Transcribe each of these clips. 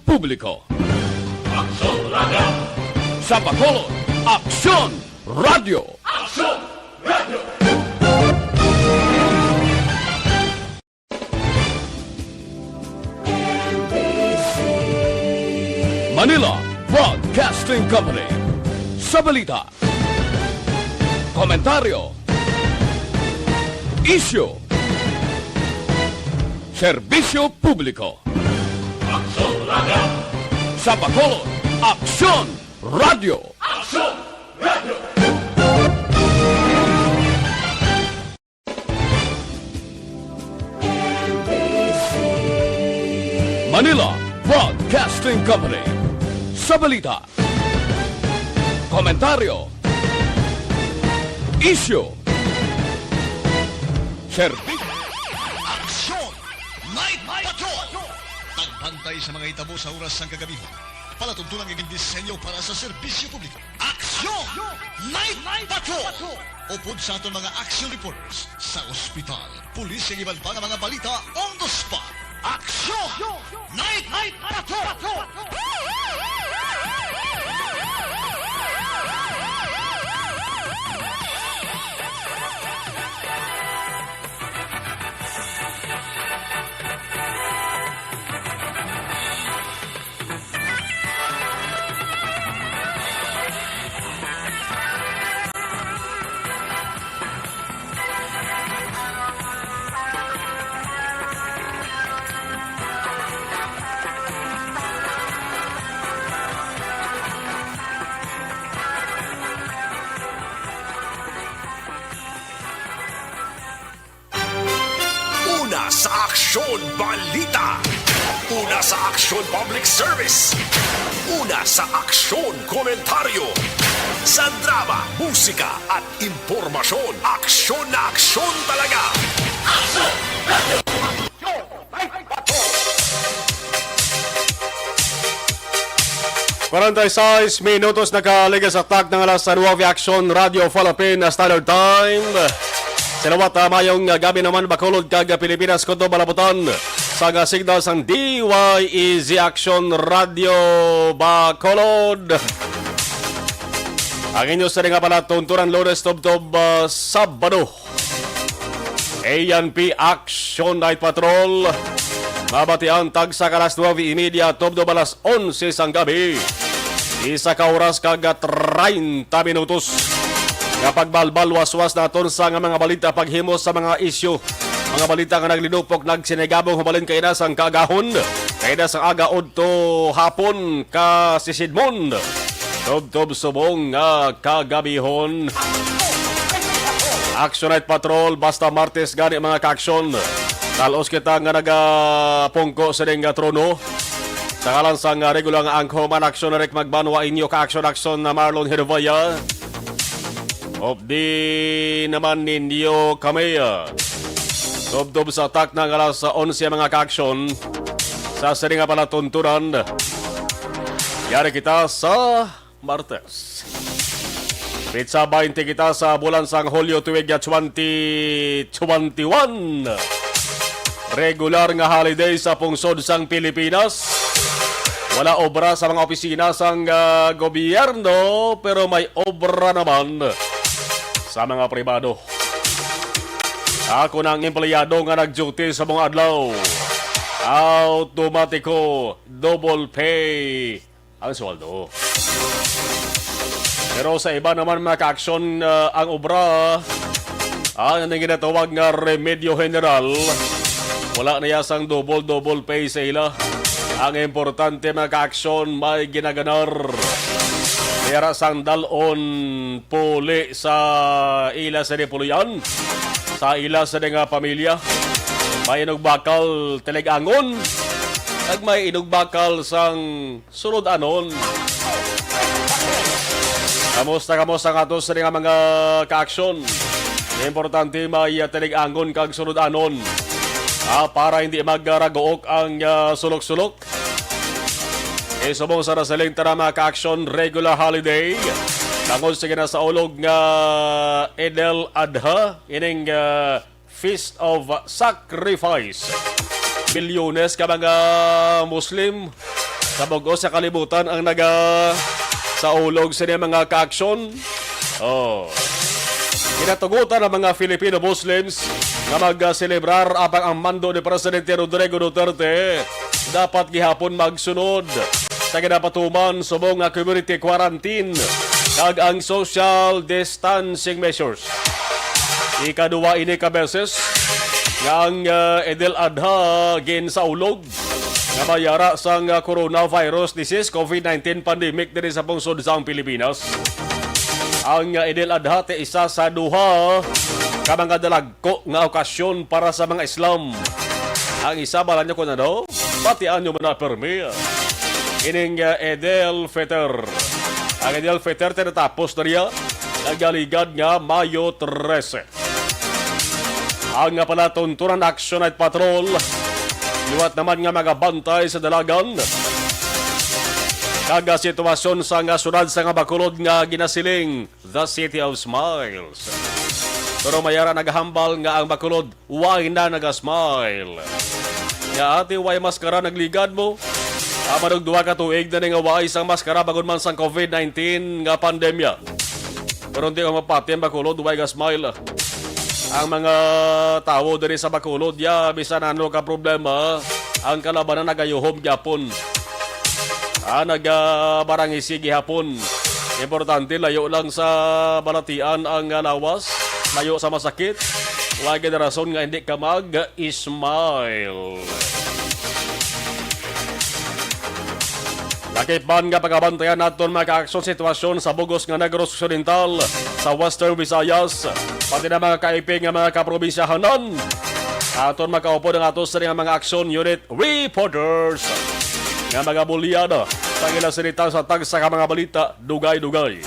Publiko. Aksyon Radio! Sa Bacolod, Aksyon Radio! Aksyon Radio! Manila Broadcasting Company. Sa balita, komentaryo, isyu, serbisyo publiko. Aksyon Radio! Sa Bacolod, Aksyon Radio! Aksyon Radio! Manila Broadcasting Company. Sa balita, komentaryo, isyu, serbisyo. Aksyon! Night Patrol! Tagbantay sa mga hitabo sa oras ng kagabihan. Palatuntunang iging disenyo para sa serbisyo publiko. Aksyon! Night Patrol! Upod sa aton mga action reporters sa ospital, pulis ang iban pa ng mga balita on the spot. Aksyon! Night Patrol! Una sa Aksyon Balita. Una sa Aksyon Public Service. Una sa Aksyon Komentaryo. Sa drama, musika at impormasyon. Aksyon na aksyon talaga. Aksyon! 46 minutos nakaligas sa tag ng alas 9 Aksyon Radio Philippine Standard Time. Salawat mayong gabi naman Bacolod kag Pilipinas kundo balabutan sa signal sang DYEZ Action Radio Bacolod. Ang inyo sa nga pala tuntunan Lourdes Tubtob Sabado. ANP Action Night Patrol. Mabatian tag sa kalas 9:30 Tubtob alas 11 sang gabi. Isa ka oras kag 30 minutos. Kapag balbal waswas naton sa nga mga balita paghimos sa mga isyu. Mga balita nga naglinupok nagsinigabong hubalin kay na sang kagahon. Kay na sang agaod to hapon ka sisidmon. Tubtob subong nga kagabihon. Action Night Patrol basta Martes gani mga ka-aksyon. Talos kita nga nagapungko sa nga trono. Sa kalan sang regular nga angkoman aksyon na rin magbanwa inyo ka-aksyon na Marlon Hervaya. Of di naman ninyo kami. Tubtob sa atak ng alas 11 mga ka-aksyon. Sa sari nga pala tuntunan. Yari kita sa Martes. Pizza 20 kita sa bulan sang Hulyo tuwig 2021. Regular nga holiday sa pungsod sang Pilipinas. Wala obra sa mga opisina sang gobyerno pero may obra naman sa mga pribado. Ako ng empleyado nga nag-duty sa mga adlaw. Automatiko double pay ang sweldo. Pero sa iba naman mga ka-aksyon ang obra ang ginatawag nga remedyo general. Wala na yasang double pay sa ila. Ang importante mga ka-aksyon may ginaganar. Kaya sang dalon puli sa ila sa Repuluyan, sa ila sa nga pamilya. May inugbakal telegangon, at may inugbakal sang sunod anon. Kamusta nga to sa nga mga ka-aksyon. Importante may telegangon kag sunod anon. Para hindi maggaragook ang sulok-sulok. Isubong sa nasaling tarama ka-aksyon regular holiday. Tangod sige na sa ulog nga Edel Adha. Ining Feast of Sacrifice. Milyones ka mga Muslim Sa bugos sa kalibutan ang sa ulog sa mga kaaksyon. Kinatugutan ng mga Filipino Muslims na mag-celebrar abang ang mando ni Presidente Rodrigo Duterte dapat gihapon magsunod sa kinapatuman subong nga community quarantine kag ang social distancing measures. Ikaduwa ini ka beses nga ang Idul Adha gin sa ulog nga mayara sang coronavirus disease COVID-19 pandemic diri sa pungsod sa Pilipinas. Ang Idul Adha te isa sa duha ka mga dalagko nga okasyon para sa mga Islam. Ang isa bala nyo kung ano, batian nyo muna permi. Ining Idul Fitr. Ang Idul Fitr tinatapos na riya nagaligad nga Mayo 13. Ang nga pala tuntunan Action Night Patrol liwat naman nga mga bantay sa dalagan. Kaga sitwasyon sa nga sunad sa nga Bacolod nga ginasiling The City of Smiles. Pero mayara naghambal nga ang Bacolod way na nagasmile. Nga ati way maskara nagligad mo. Amanog duwa ka tuig na nga way isang maskara bagon man sang COVID-19 nga pandemya. Pero hindi ka mapati ang Bacolod way gasmile. Ang mga tao diri sa Bacolod ya bisan ano ka problema ang kalabanan nagayuhom gyapon. Nagabarangisi gihapon. Importante layo lang sa balatian ang lawas, layo sa masakit. Lagi na rason nga hindi ka mag-smile. Nakipan nga pagabantayan naton mga kaaksyon sitwasyon sa Bugos nga Negros Occidental, sa Western Visayas, pati na mga kaiping nga mga kaprobinsyahanan. Aton makaupo ng atos sa mga aksyon unit reporters nga mga bulyada sa gilasinita sa tagsa ka mga balita dugay-dugay.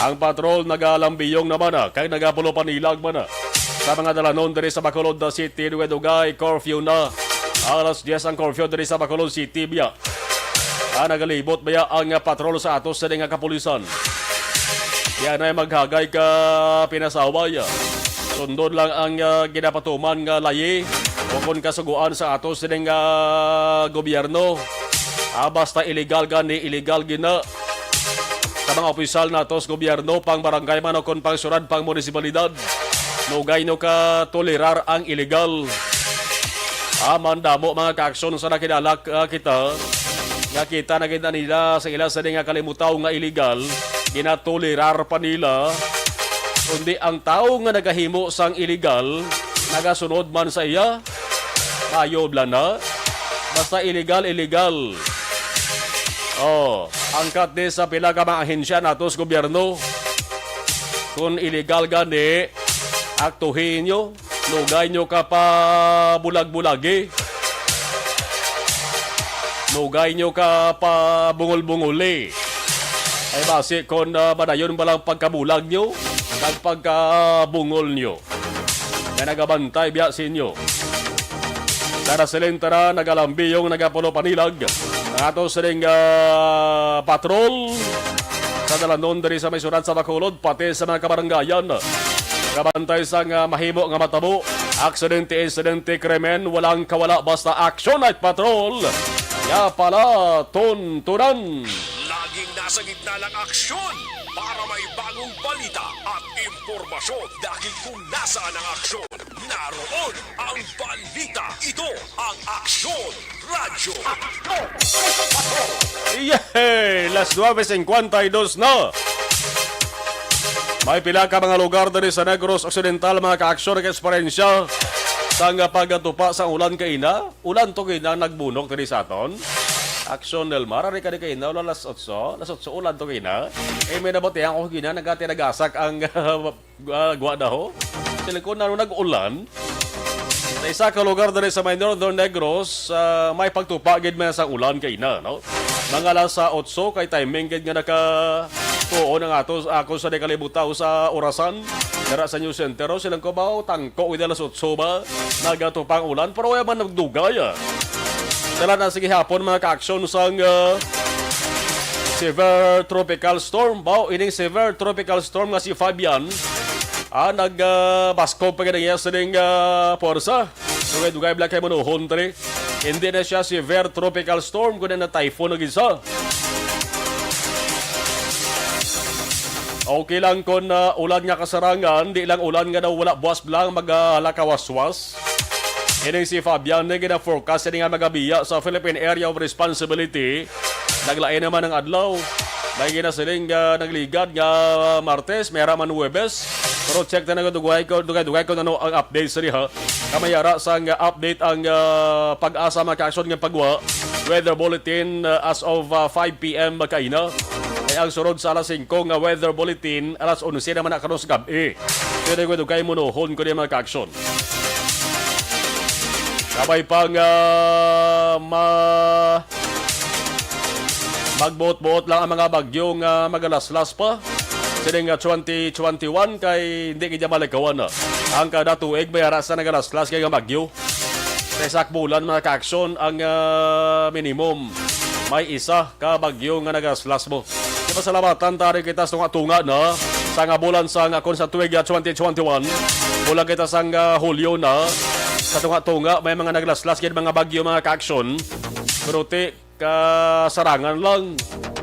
Ang patrol nagalambiyong naman kay nagapulo panilag man sa mga dalanon diri sa Bacolod City dugay-dugay curfew na. Alas 10 ang curfew diri sa Bacolod City biya. Nagalibot baya ang patrol sa atos sa nga kapulisan. Yan ay maghagay ka pinasaway. Sundod lang ang ginapatuman nga layi o kung kasuguan sa atos sa nga gobyerno. Basta illegal gani, illegal gina. Sa mga opisyal na atos gobyerno, pang barangay man o kung pang syudad, pang munisipalidad. Nugay no ka tolerar ang illegal. Mandamo mga kaaksyon sa nakinalak kita. Nga kita na kita nila sa ila sa nga kalimutaw nga illegal, ginatolerar pa nila. Kundi ang tao nga nagahimo sang illegal, nagasunod man sa iya, ayob lang na. Basta illegal, illegal. Angkat di sa pila ka mga ahensya natos gobyerno. Kung illegal gani, aktuhin nyo, lugay nyo ka pa bulag-bulagi. Nugay nyo ka pa bungol-bunguli. Ay basi kung madayon ba lang pagkabulag nyo, nagpagkabungol nyo. Na nagabantay biya sa inyo. Tara silintara, nagalambiyong, nagapulo panilag. Ato siling patrol sa dalanon dari sa may syudad sa Bacolod, pati sa mga kabaranggayan. Nagabantay sa mahimo nga matabo. Aksidente, insidente, krimen, walang kawala basta Action Night Patrol. Ya pala, tuntunan. Laging nasa gitna ng aksyon para may bagong balita at impormasyon. Dahil kung nasaan ang aksyon, naroon ang balita. Ito ang Aksyon Radyo. Yay! Las 9:52 na. May pila ka mga lugar diri sa Negros Occidental mga kaaksyon ng eksperyensya sa nga pagatupa sa ulan kaina. Ulan to kaina nagbunok diri sa aton. Aksyon del Mar, ari ka di kaina, ulan las 8 ulan to kaina. May nabatihan ko kaina, nagati-nagasak ang guwadaho. Sila ko na nag-ulan. Sa isa ka lugar diri sa may Northern Negros, may pagtupa gid man sa ulan kaina, no? Mga alas 8 kay timing gid nga tuo ng atos ako sa dekalibutaw sa orasan dara sa New Center silang ko ba tangko with alas 8 ba nagatupang ulan pero wala man nagdugay. Dala na sige hapon mga kaaksyon sang severe tropical storm ba ining severe tropical storm nga si Fabian nagbasko pa ganyan sa ding porsa dugay-dugay black kay manuhon tali Hindi na siya severe tropical storm kundi na typhoon na gisa. Okay lang kung ulan nga kasarangan, di lang ulan nga daw wala buwas lang maghalakawaswas. Ining si Fabian na gina-forecast nga magabiya sa Philippine Area of Responsibility. Naglain naman ng adlaw. May ginasiling nagligad nga Martes, mayara man Huwebes. Pero check na dugay ko ano ang update sa diha. Kamayara sa update ang pag-asa maka-aksyon ng pagwa. Weather bulletin as of 5 p.m. kaina. Ay ang sunod sa alas 5 nga weather bulletin, alas 11 naman karon sa gabi. Kaya ko dugay mo nohon ko di maka-aksyon. Sabay pang magbuot-buot lang ang mga bagyo nga magalaslas pa. Sining 2021 kay hindi kaya malikawan na. Ang kada tuig may arasa nagalaslas kay nga bagyo. Sa isak bulan mga ka-aksyon ang minimum. May isa ka bagyo nga nagalaslas mo. Di ba salamatan tari kita sa tunga na sa nga bulan sa nga kon sa tuig 2021. Bulan kita sa Hulyo na. Sa tunga-tunga may mga naglaslas kay mga bagyo mga ka-aksyon. Pero kasarangan lang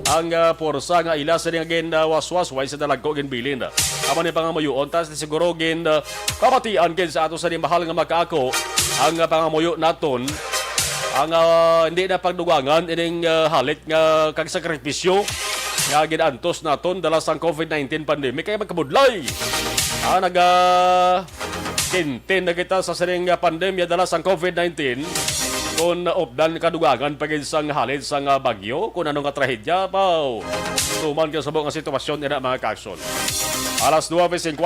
ang porsa nga ila sa gin waswas way sa dalagko gin bilin. Amo ni pangamuyon tas siguro gin kapatian gin sa ato sa mahal nga makaako ang pangamuyo naton ang hindi na pagdugangan ining halit nga kag sakripisyo nga ginantos naton dala sa COVID-19 pandemic kay magkabudlay. Kintin na kita sa sining pandemya dala sa COVID-19 kung opdan kadugangan pagin sang halid sang bagyo kung anong trahedya paw tuman ka sa buong sitwasyon ina mga ka-aksyon. Alas 9:55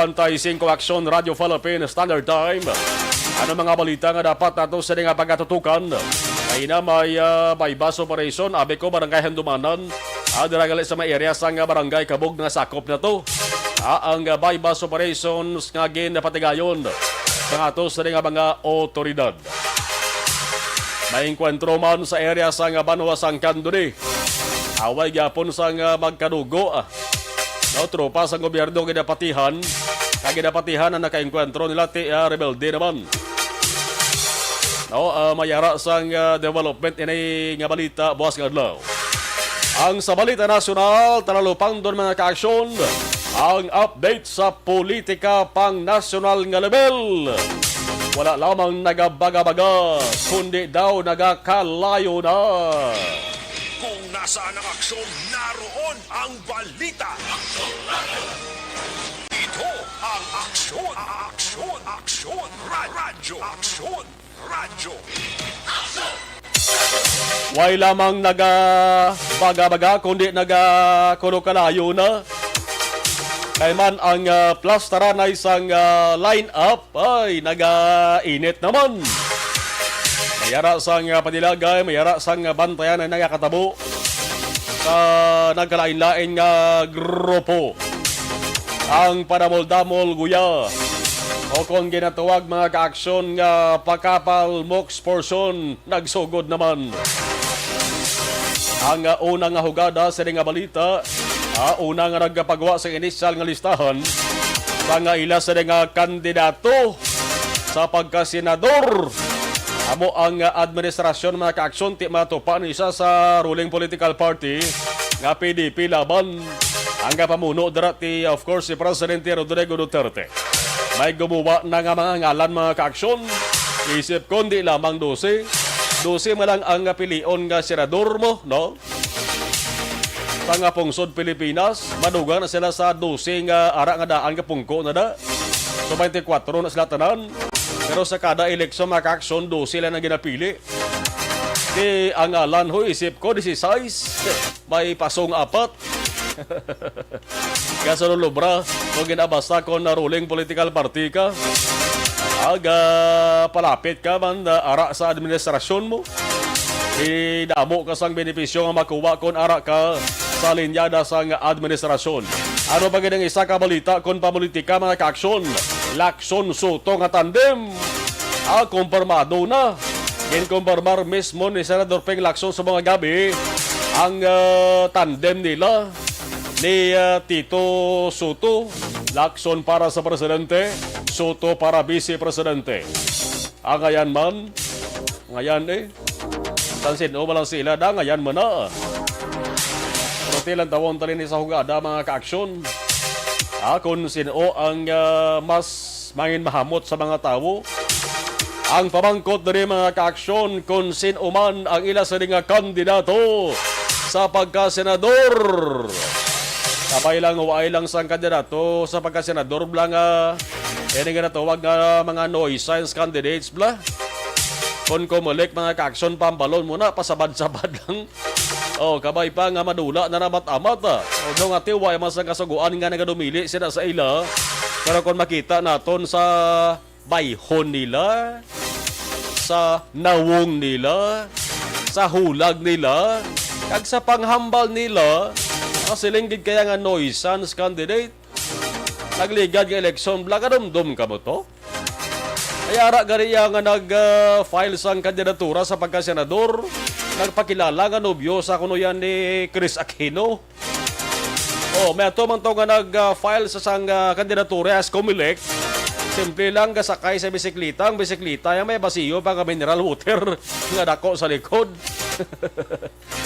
Aksyon Radio Philippine Standard Time. Ano mga balita nga dapat nato sa nga pagkatutukan? Ay na may bypass operation abe ko barangay Handumanan. Diragali sa may area sang barangay Kabog nga sakop na to. Ang bypass operations nga ginapatigayon sa ato sa nga mga otoridad. May enkwentro man sa area sa Banwa sang Candoni. Away gyapon sang magkadugo. No, tropa sa gobyerno ginapatihan. Ginapatihan ang nakaenkwentro nila ti rebelde naman. No, mayara sang development ini nga balita buwas nga adlaw. Ang sa balita nasyonal talalupang doon mga ka-aksyon. Ang update sa politika pang nasyonal nga level. Wala lamang nagabaga-baga, kundi daw nagakalayo na. Kung nasaan ang aksyon, naroon ang balita. Ito ang aksyon, radyo. Way lamang nagabaga-baga, kundi nagakulokalayo na. Kay man ang plastaran ay isang line-up ay nagainit naman. Mayara sang padilagay, mayara sang bantayan na nagakatabo sa nagkalain-lain nga grupo. Ang panamol-damol guya o kung ginatawag mga ka-aksyon nga pakapal mox portion nagsugod naman. Ang unang hugada sa nga balita, una nga nagpagawa sa inisyal nga listahan sa nga ila sa nga kandidato sa pagkasenador. Amo ang administrasyon mga ka-aksyon ti matupan isa sa ruling political party nga PDP laban ang pamuno darati of course si Presidente Rodrigo Duterte. May gumawa na nga mga ngalan mga ka-aksyon. Isip ko hindi lamang 12 mo lang ang pilion nga senador mo, no? Sa nga pungsod Pilipinas, maduga na sila sa 12 nga ara nga daan nga pungko na da. So 24 na sila tanan. Pero sa kada eleksyon mga ka-aksyon, 12 lang na ginapili. Di ang alan ho, isip ko 16. May pasong 4. Kasunod lubra, kung ginabasa ko na ruling political party ka, palapit ka man ara sa administrasyon mo. Idamo ka sang benepisyo nga makuha kung ara ka sa linyada sang administrasyon. Ano ba ganang isa ka balita kung pamulitika mga ka-aksyon? Lacson Soto nga tandem. Kumpirmado na. Kinkumpirmar mismo ni Senador Ping Lacson sa mga gabi ang tandem nila ni Tito Soto. Lacson para sa presidente, Soto para vice-presidente. Ngayon man, Tansin o malang sila da ngayon mo na. Pero tilang tawon tali ni sa hugada mga kaaksyon. Kung sino ang mas mangin mahamot sa mga tao. Ang pamangkot na rin mga kaaksyon kung sino man ang ila sa nga kandidato sa pagkasenador. Kapay lang o ay lang sa kandidato sa pagkasenador blang ini nga natawag nga mga no-science candidates bla. Kung kumulik mga kaaksyon pambalon muna pasabad-sabad lang. Kabay pa nga madula na namat-amat. Doon nga tiwa yung mga kasuguan nga nagadumili sila sa ila. Pero kung makita naton sa bayhon nila, sa nawong nila, sa hulag nila, kag sa panghambal nila, silinggid kaya nga noisance candidate. Nagligad nga eleksyon, blagadumdum ka mo to? Kaya gariya nga nag-file sang kandidatura sa pagkasenador, nagpakilala nga nobyo sa kuno yan ni Chris Aquino. May ato man to nga nag-file sa sang kandidatura as Comelec. Simple lang kasakay sa bisiklita. Ang bisiklita yung may basiyo pang mineral water nga dako sa likod.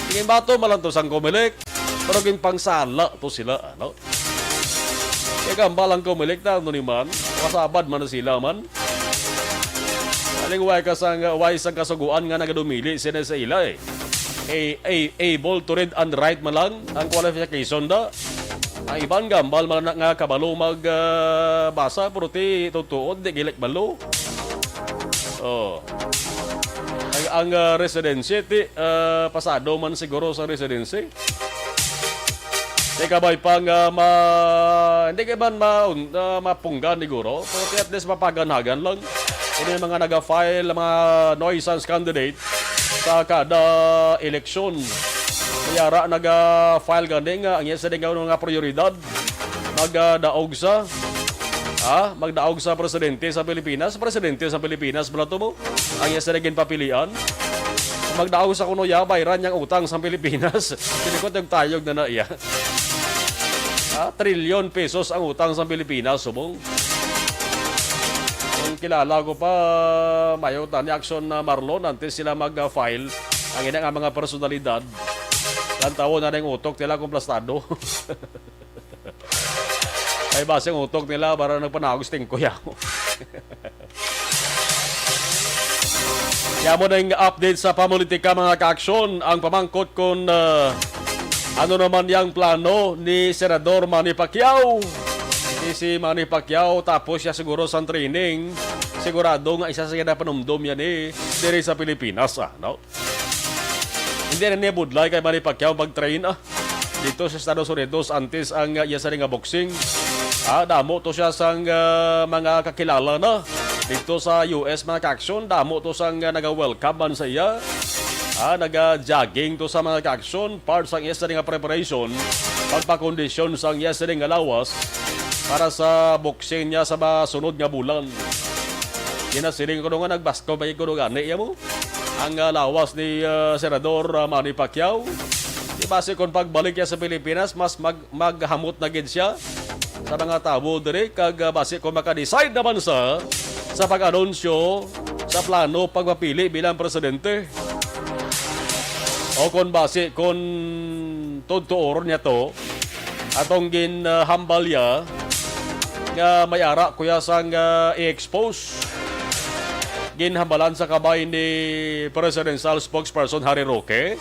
Tingin ba to malang to sang Comelec? Pero yung pangsala to sila, ano? Kaya gambalang Comelec na ano ni man, kasabad man na sila man. Aling way sang kasuguan nga nagadumili sila sa ila eh. Able to read and write man lang ang qualification da. Ang ibang gambal man nga kabalo magbasa pero ti tutuod di gilik balo. Ang residency ti pasado man siguro sa residency. Di kabay pang hindi ka man mapunggan siguro pero at least mapaganagan lang. Ini mga nag-file mga nuisance candidate sa kada eleksyon. Mayara nag-file gani nga ang isa din nga prioridad magdaog sa magdaog sa presidente sa Pilipinas. Presidente sa Pilipinas bala to mo ang isa din papilian. Magdaog sa kuno ya bayran yang utang sa Pilipinas. Tinikot yung tayog na iya. Trilyon pesos ang utang sa Pilipinas subong. Kilala ko pa mayota ni Action na Marlon antes sila mag-file ang ina nga mga personalidad. Lantawo na rin utok nila kung plastado. Ay base ang utok nila para nagpanagos tingko yaw. Kaya mo na yung update sa pamulitika mga ka-aksyon. Ang pamangkot kung ano naman yung plano ni Senador Manny Pacquiao. Si Manny Pacquiao tapos siya siguro sa training. Sigurado nga isa sa panumdum yan diri sa Pilipinas. No? Hindi na niya budlay kay Manny Pacquiao mag-train dito sa Estados Unidos antes ang isa rin nga boxing. Damo to siya sa mga kakilala na dito sa US mga ka-aksyon. Damo to sa naga-welcome man sa iya. Naga-jogging to sa mga ka-aksyon. Part sa isa rin nga preparation. Pagpakondisyon sa isa rin nga lawas para sa boxing niya sa sunod nga bulan. Kinasiling ko nga nagbasko ba ko nga niya mo ang lawas ni Senador Manny Pacquiao. Di base kung pagbalik niya sa Pilipinas mas maghamot na gid siya sa mga tao dire kag base kung maka-decide naman sa pag-anunsyo sa plano pagpapili bilang presidente. O kung base kung tutuoron niya to atong ginhambal niya nga mayara kuya sang i-expose ginhambalan sa kabay ni presidential spokesperson Harry Roque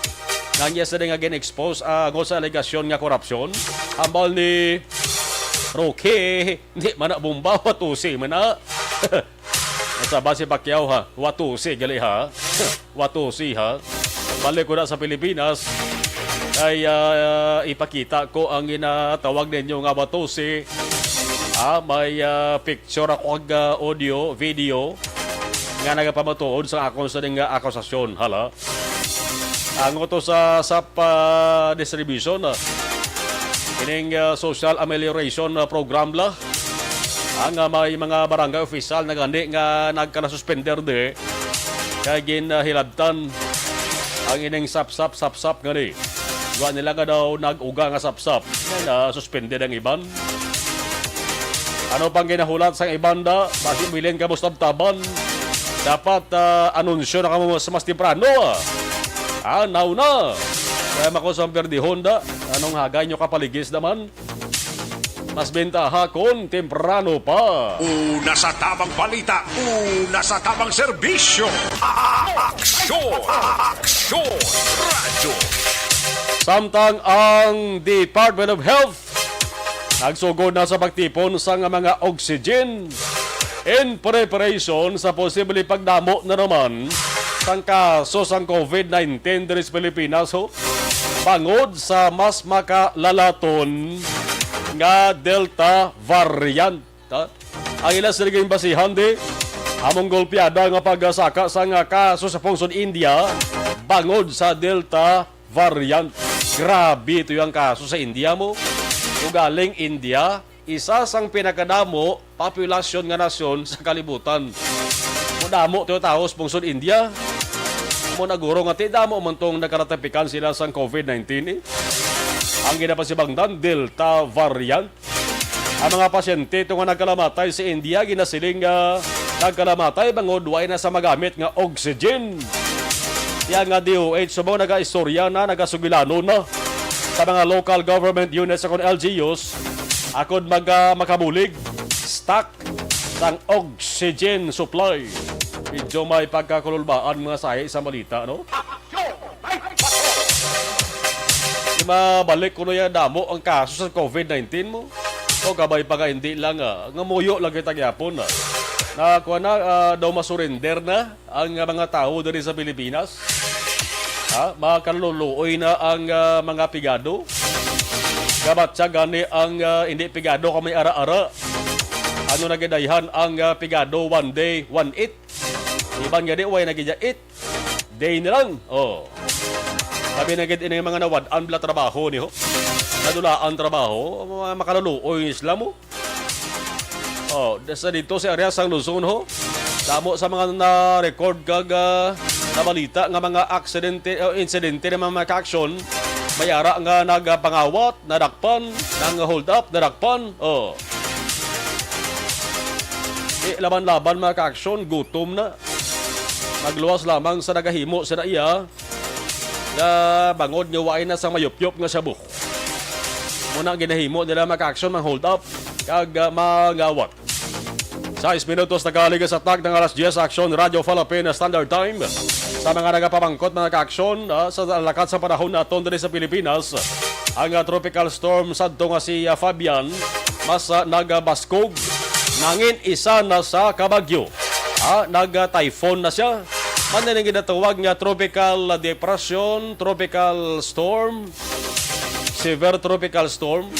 nang yesterday nga gin-expose ngo sa alegasyon nga korupsyon hambal ni Roque hindi man na bumba watusi man na sa base Pacquiao watusi gali watusi balik ko na sa Pilipinas ay ipakita ko ang ginatawag ninyo nga watusi. May picture ako audio, video nga nagapamatuod sa akong sa nga akusasyon. Hala. Ang to sa SAP distribution. Ining social amelioration program la. Ang may mga barangay official na gani nga nagkana-suspender de. Kaya ginhilabtan ang ining sap-sap gani. Gawa nila nga daw nag-uga nga sap-sap. Na suspended ang iban. Ano pang ginahulat sa ibanda? Bakit bilin ka mo taban? Dapat anunsyo na ka mo sa mas temprano. Now na. Kaya makosang perdi Honda. Anong hagay nyo kapaligis naman? Mas bentaha kon temprano pa. Una sa tamang balita, una sa tamang serbisyo. Aksyon! Aksyon! Radyo! Samtang ang Department of Health nagsugod na sa pagtipon sa mga oxygen in preparation sa posible pagdamo na naman sang kaso sang COVID-19 diri sa Pilipinas ho. Bangod sa mas makalalaton nga Delta variant. Ang ilas naging basihan di among golpeada nga pagsaka sa nga kaso sa pungsod India bangod sa Delta variant. Grabe ito yung kaso sa India mo. Kung galing India, isa sang pinakadamo populasyon nga nasyon sa kalibutan. Mudamo ito tao sa pungsod India. Naguro nga ti damo man tong nakaratapikan sila sa COVID-19 eh. Ang ginapasibangdan, Delta variant. Ang mga pasyente ito nga nagkalamatay sa India, ginasiling nagkalamatay bangod way na sa magamit nga oxygen. Yan nga DOH, so mga nag-istorya na, nagasugilano na sa mga local government units akong LGUs, akong makabulig, stock ng oxygen supply. Medyo may pagkakululbaan mga sahi sa balita, no? Mabalik ko na yan damo ang kaso sa COVID-19 mo. O kabay pa ka hindi lang ngamuyo lang kita gyapon na kuha na daw masurrender na ang mga tao diri sa Pilipinas. Makaluluoy na ang mga pigado. Gabat siya gani ang hindi pigado kami ara-ara. Ano nagidayhan ang pigado one day, one eat. Iban nga di, way nagidya eat. Day na lang. Oh. Sabi na gid ini mga nawad-an bla trabaho ni ho. Nadulaan trabaho, makaluluoy isla mo. Oh, sa dito sa area sang Luzon ho. Damo sa mga na-record kag na balita nga mga aksidente o insidente ng mga ka-aksyon, mayara nga nagpangawat, nadakpan, nang hold up, nadakpan. Oh. Laban-laban mga ka-aksyon, gutom na. Magluwas lamang sa nagahimo sa iya na bangod nga waay na sa mayupyop nga sabuk. Muna ginahimo nila maka-aksyon mang hold up kag magawat. 6 minutos nagaliga sa tag ng alas 10 aksyon Radio Philippines Standard Time. Sa mga nagapamangkot mga ka-aksyon sa lakat sa panahon na aton diri sa Pilipinas, ang tropical storm sadto nga si Fabian mas nagabaskog nangin isa na sa kabagyo. Nag-typhoon na siya. Manaling ginatawag nga tropical depression, tropical storm, severe tropical storm.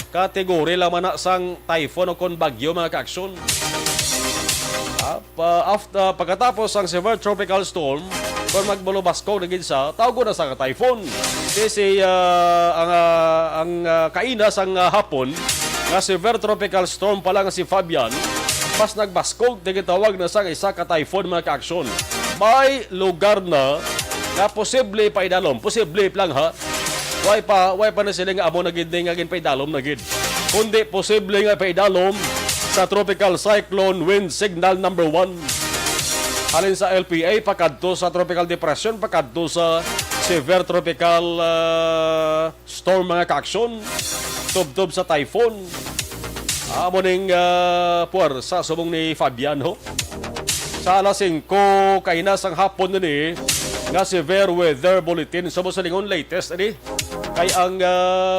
Kategory lang man sang typhoon o kon bagyo mga ka-aksyon. Pagkatapos ang severe tropical storm, kung magbulobasko na ginsa, tawag na sa typhoon. Kasi ang kainas ang hapon, nga severe tropical storm pa lang si Fabian, mas nagbaskog na gitawag na sa isa ka typhoon mga ka-aksyon. May lugar na posible pa idalom. Posible lang ha. Way pa na sila nga amo na gid nga gin pa idalom na gid. Kundi posible nga pa idalom sa tropical cyclone wind signal number 1. Halin sa LPA pakadto sa tropical depression, pakadto sa severe tropical storm mga ka-aksyon. Tubtob sa typhoon. Amo ning puwersa subong ni Fabian ho. Sa alas 5 kainas ang hapon ni nga severe weather bulletin sa sa lingon latest ani kay ang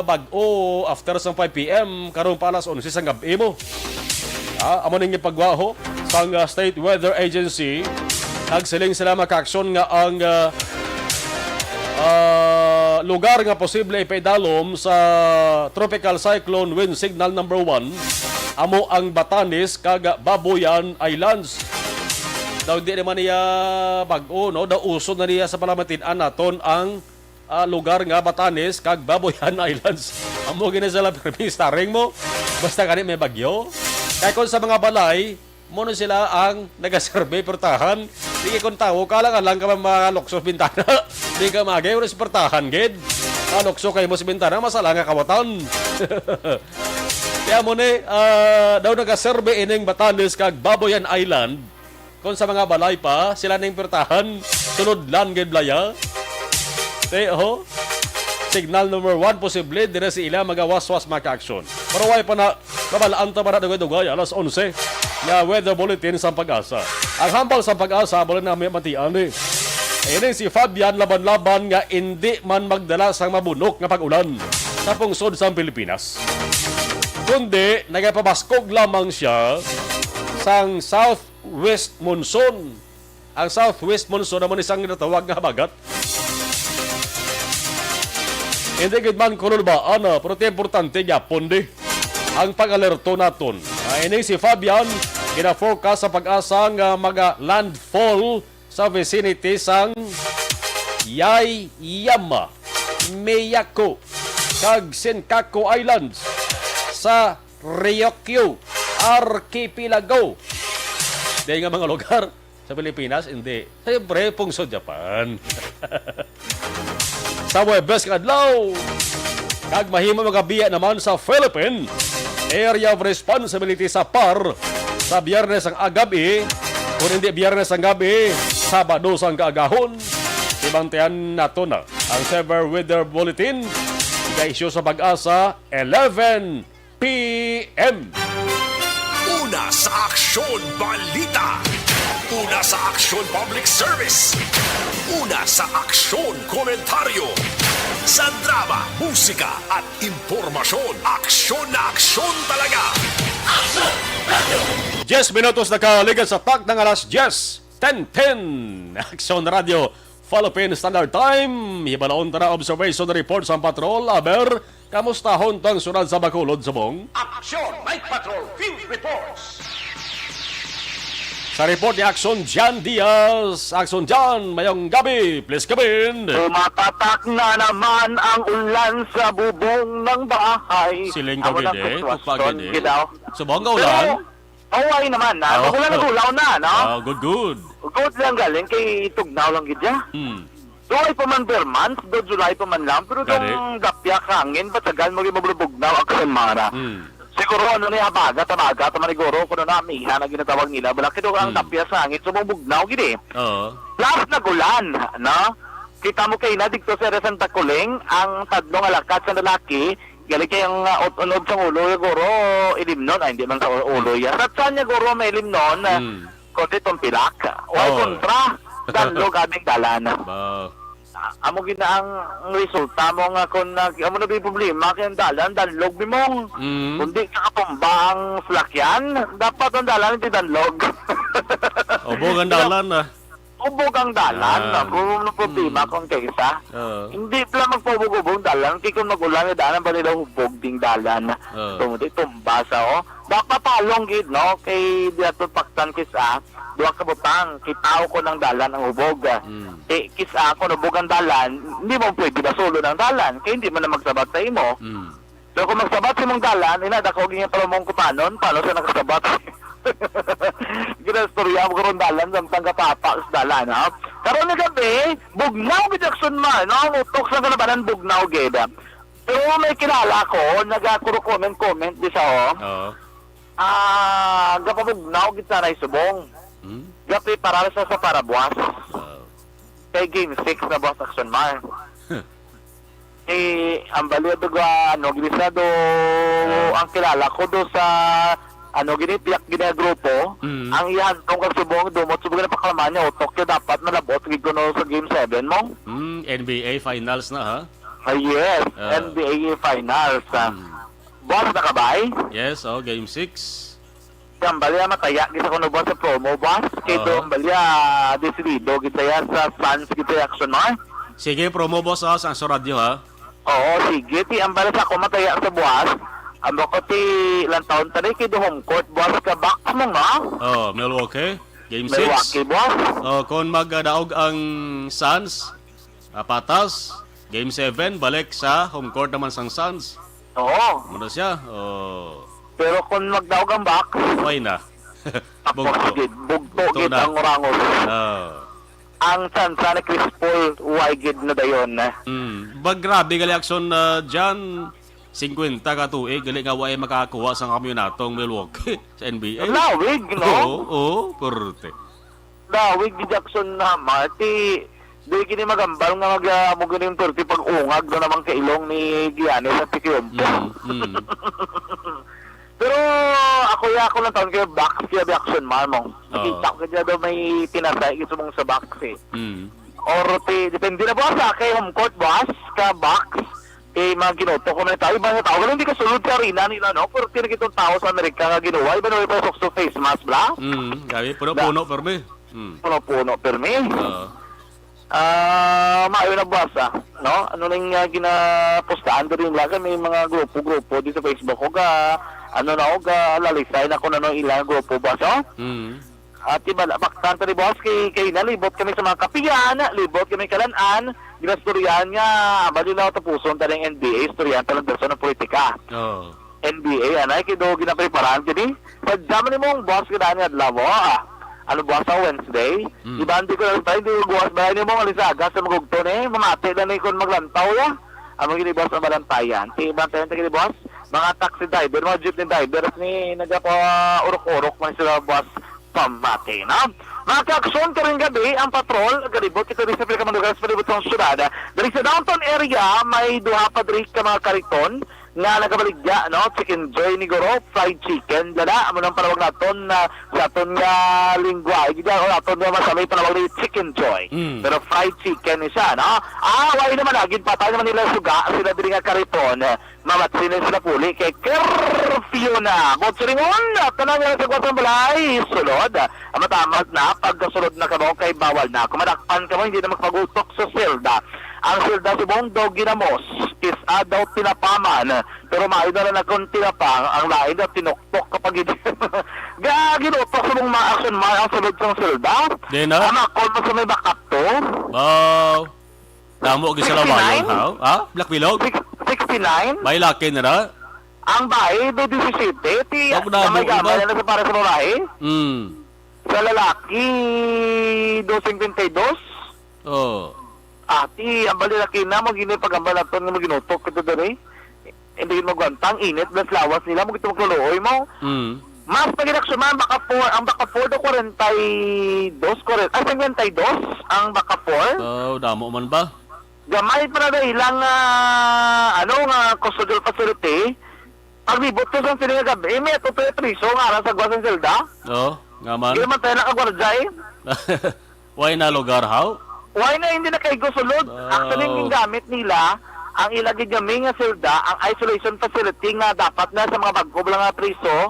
bag-o after sang 5 PM karon pa alas 11 sang gabi mo. Amo ning ipagwa ho sang State Weather Agency nagsiling sila maka-aksyon nga ang lugar nga posible ipaidalom sa tropical cyclone wind signal number 1 amo ang Batanes kag Babuyan Islands. Daw di naman niya bag-o, no? Daw usod na niya sa palamatin-an naton ang lugar nga Batanes kag Babuyan Islands. Amo gina sila permista ring mo. Basta kani may bagyo. Kaya kung sa mga balay, mono sila ang nagasurvey portahan. Di kung tao, kalang ka malokso bintana. Di ka magay, wala si portahan, gid. Malokso kayo mo sa bintana, masala nga kawatan. Kaya mo ni, daw nagasurvey ining Batanes kag Babuyan Island. Kung sa mga balay pa, sila ning portahan, sunod lan gid blaya. Signal number 1 posible dire si ila magawas-was maka-aksyon. Pero way pa na kabalaan ta para dugay-dugay alas 11 nga weather bulletin sa pag-asa. Ang hambal sa pag-asa bala na may matian ni. Ayun si Fabian laban-laban nga hindi man magdala sang mabunok nga pag-ulan sa pungsod sa Pilipinas. Kundi nagapabaskog lamang siya sang southwest monsoon. Ang southwest monsoon naman isang natawag nga habagat. Hindi gid man kuno ba ana, pero importante gyapon di ang pag-alerto naton. Ini si Fabian gina-forecast sa pag-asa nga maga-landfall sa vicinity sang Yaeyama, Miyako, kag Senkaku Islands sa Ryukyu Archipelago. Di nga mga lugar sa Pilipinas, hindi. Siyempre, pungsod Japan. Sa Webes kadlaw, kag mahimo magabiya naman sa Philippine Area of Responsibility sa PAR sa Biyernes ang agabi, kung hindi Biyernes ang gabi, Sabado sang kaagahon. Ibantayan nato na ang Severe Weather Bulletin ika-issue sa pag-asa 11 p.m. Una sa Aksyon Balita. Una sa Aksyon Public Service. Una sa Aksyon Komentaryo. Sa drama, musika at impormasyon. Aksyon na aksyon talaga. 10 minutos na kaligan sa tak ng alas 10:10. Aksyon Radio Philippine Standard Time. Hibalaon tara observation report sa patrol. Aber, kamustahon tang sunod sa Bacolod Subong? Aksyon Night Patrol Field Reports. Sa report ni Aksyon Jan Diaz. Aksyon Jan, mayong gabi. Please come in. Tumatatak na naman ang ulan sa bubong ng bahay. Siling Ako ng kagide, sitwasyon, kupagide. gidaw. Subong ka ulan? Away naman na. Oh. Magulan na tulaw na, no? Good. Good lang galing kay tugnaw lang gidya. July pa man per month, do July pa man lang. Pero Gani. itong gapyak hangin, batagal mo rin magbubugnaw ang semana. Siguro ano niya baga, tamarigoro, kung ano na amiha na ginatawag nila. Balaki doon ang gapyak sa hangin, sumubugnaw gini. Oo. Plus nagulan, no? Kita mo kayo na dito sa Santa Kuling, ang tadlong alakat sa lalaki, galing kayang unod sa ulo, guro, ilimnon, ay hindi man sa ulo yan. At saan niya guro may ilimnon, kundi itong pilak. O kontra, danlog aming dalan. Ba. Amo gina ang resulta mo nga kung amo na may problema kayang dalan, danlog bimong. Kundi kakapumba ang slakyan, dapat ang dalan hindi danlog. Obo gandalan na. Ubog ang dalan, kung ano problema kung kaysa. Hindi pala magpubog-ubog dalan, kaya kung magulang na dalan, ba nila hubog ding dalan. Tumuti, tumbasa, oh. Dapat palong gid, no? Kay diato paktan kisa, duwa ka butang, kitao ko ng dalan ang hubog. Kisa ako, nubog ang dalan, hindi mo pwede basulo ng dalan, kaya hindi mo na magsabat sa imo. So kung magsabat sa imong dalan, inadakog yung palomong kutanon, paano siya nakasabat? Ginastorya mo karon dalan sa tanggapapa sa dalan, ha? Karon na gabi, bugnaw gid Jackson man, no? Utok sa kalabanan bugnaw gid. Pero may kilala ko, nagakuro-comment di sa Oo. gapabugnaw gid sa subong. Gapi para sa parabuas. Kay game 6 na boss Action man. Ang balido ga grisado ang kilala ko do sa ginitiyak gina grupo, ang ihantong kag subong dumot subong na paklaman niya utok kaya dapat malabot gid kuno sa game 7 mo. NBA Finals na ha? Yes, NBA Finals. Boss nakabay? Yes, game 6. Ang balya mataya gid sa kuno boss sa promo boss. Kay do ang balya decidido gid saya sa fans gid sa Action mo. Sige, promo boss ha, sa radyo ha? Oo, sige. Ti ang balya sa ako mataya sa buwas. Ang bako ti ilang taon tadi kay do home court boss ka box mo nga. Milwaukee. Game 6. Milwaukee boss. Kung magdaog ang Suns, patas. Game 7, balik sa home court naman sang Suns. Oo. Muna siya. Pero kung magdaog ang box, Okay na. bugto Bugto gid na. ang orangos. Ang sansa ni Chris Paul gid na dayon. Grabe gali aksyon na dyan. 50 ka tuig, gali nga way makakuha sa kamyonatong Milwaukee sa NBA. Lawig, no? Oo, purte. Lawig di Jackson na Marty. Di kini magambal nga mo ganing perti pag ungag na naman kailong ni Gianni sa Tikiyom. Pero ako lang taon kayo box kaya action marmong. Nakita ko kaya daw may pinasay gusto mong sa box eh. Or depende na boss kay home court boss ka box eh mga ginoto ko na tayo ba sa tao hindi ka sulod sa arena nila no pero tinagitong tao sa Amerika nga ginawa iba na may pasok sa face mask bla gabi puno permi puno permi maayo na boss no ano nang ginapostahan rin lang may mga grupo dito sa Facebook ko ga ano na ko ga lalisay na ko na no ilang grupo boss at iba baktan ni boss kay nalibot kami sa mga kapiyan libot kami kalan-an ginastoryan nga bali na tapuson talang NBA istoryan talang person ng politika NBA anay kido ginapreparan kini sadyaman ni mong boss kada ni adlaw ano boss sa Wednesday iba hindi ko lang tayo hindi boss ba ni mong alisaga sa magugto ni mamati na ni kon maglantaw ya amo gini boss ang balantayan iba tayo kini boss mga taxi driver mga jeepney driver ni nagapa urok-urok man sila boss pamati na mga ka-aksyon karing gabi ang patrol galibot ito rin sa pinakamandugan sa palibot ng syudad dali sa downtown area may duha pa diri ka mga kariton nga nagabaligya no chicken joy ni Goro fried chicken dala amo nang panawag naton na sa aton nga lingwa gida ko naton nga masamay panawag ni chicken joy pero fried chicken ni siya no wala naman agid patay naman nila suga sila diri nga kariton mamatsin sila puli kay curfew na botringon tanang nga sa kwatong balay sulod matamat na pagkasulod na kamo kay bawal na kumadakpan kamo hindi na magpagutok sa selda ang selda si Bongdo ginamos is daw tinapaman pero maayo na akong tinapang ang lain na tinuktok kapag hindi ginutok sa mong ma-action ang sulod sa selda ama call mo sa may backup to damo gi sa lawayon Black Bilog 69 may laki na na ang bahay do 17 ti may gamay na sa para sa babae sa lalaki 252 ati ang balilaki na mo gini pagambalaton nga maginutok ito dere hindi magwantang init plus lawas nila mo gito magluloy mo mas paginaksyonan ang baka 4 do 42 52 ang baka 4 damo man ba gamay pa na ilang nga custodial facility paglibot ko sa sila gabi may ito priso nga sa Guasan Zelda nga man hindi man tayo nakagwardya why na lugar how why na hindi na kayo sulod? Actually, yung gamit nila, ang ilagay kami nga silda, ang isolation facility nga dapat na sa mga bagko lang nga priso,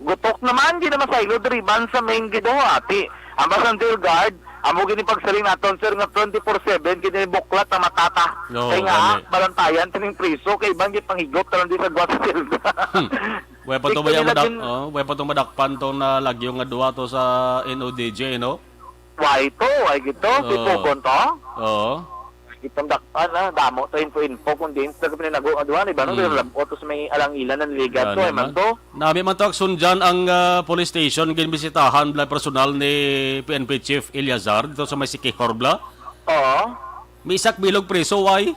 gutok naman, hindi na masaylo, deriban sa main gido, ati. Ang Basantil Guard, amo gini pagsaling naton, sir, nga 24/7, gini buklat na matata. Kaya nga, balantayan, tining priso, kay ibang panghigop, talon din sa Guas Silda. Wala pa itong madakpan to na lagyo nga duwa to sa NODJ, no? Why gito? Pipukon to? Itong dakpan damo to info kung din sa pininaguan iba nung pinalabot to sa may alangilan ng ligat to man to. Nami man to aksunjan ang police station ginbisitahan bla personal ni PNP Chief Eliazar dito sa may Sikihor bla. May isak bilog preso why?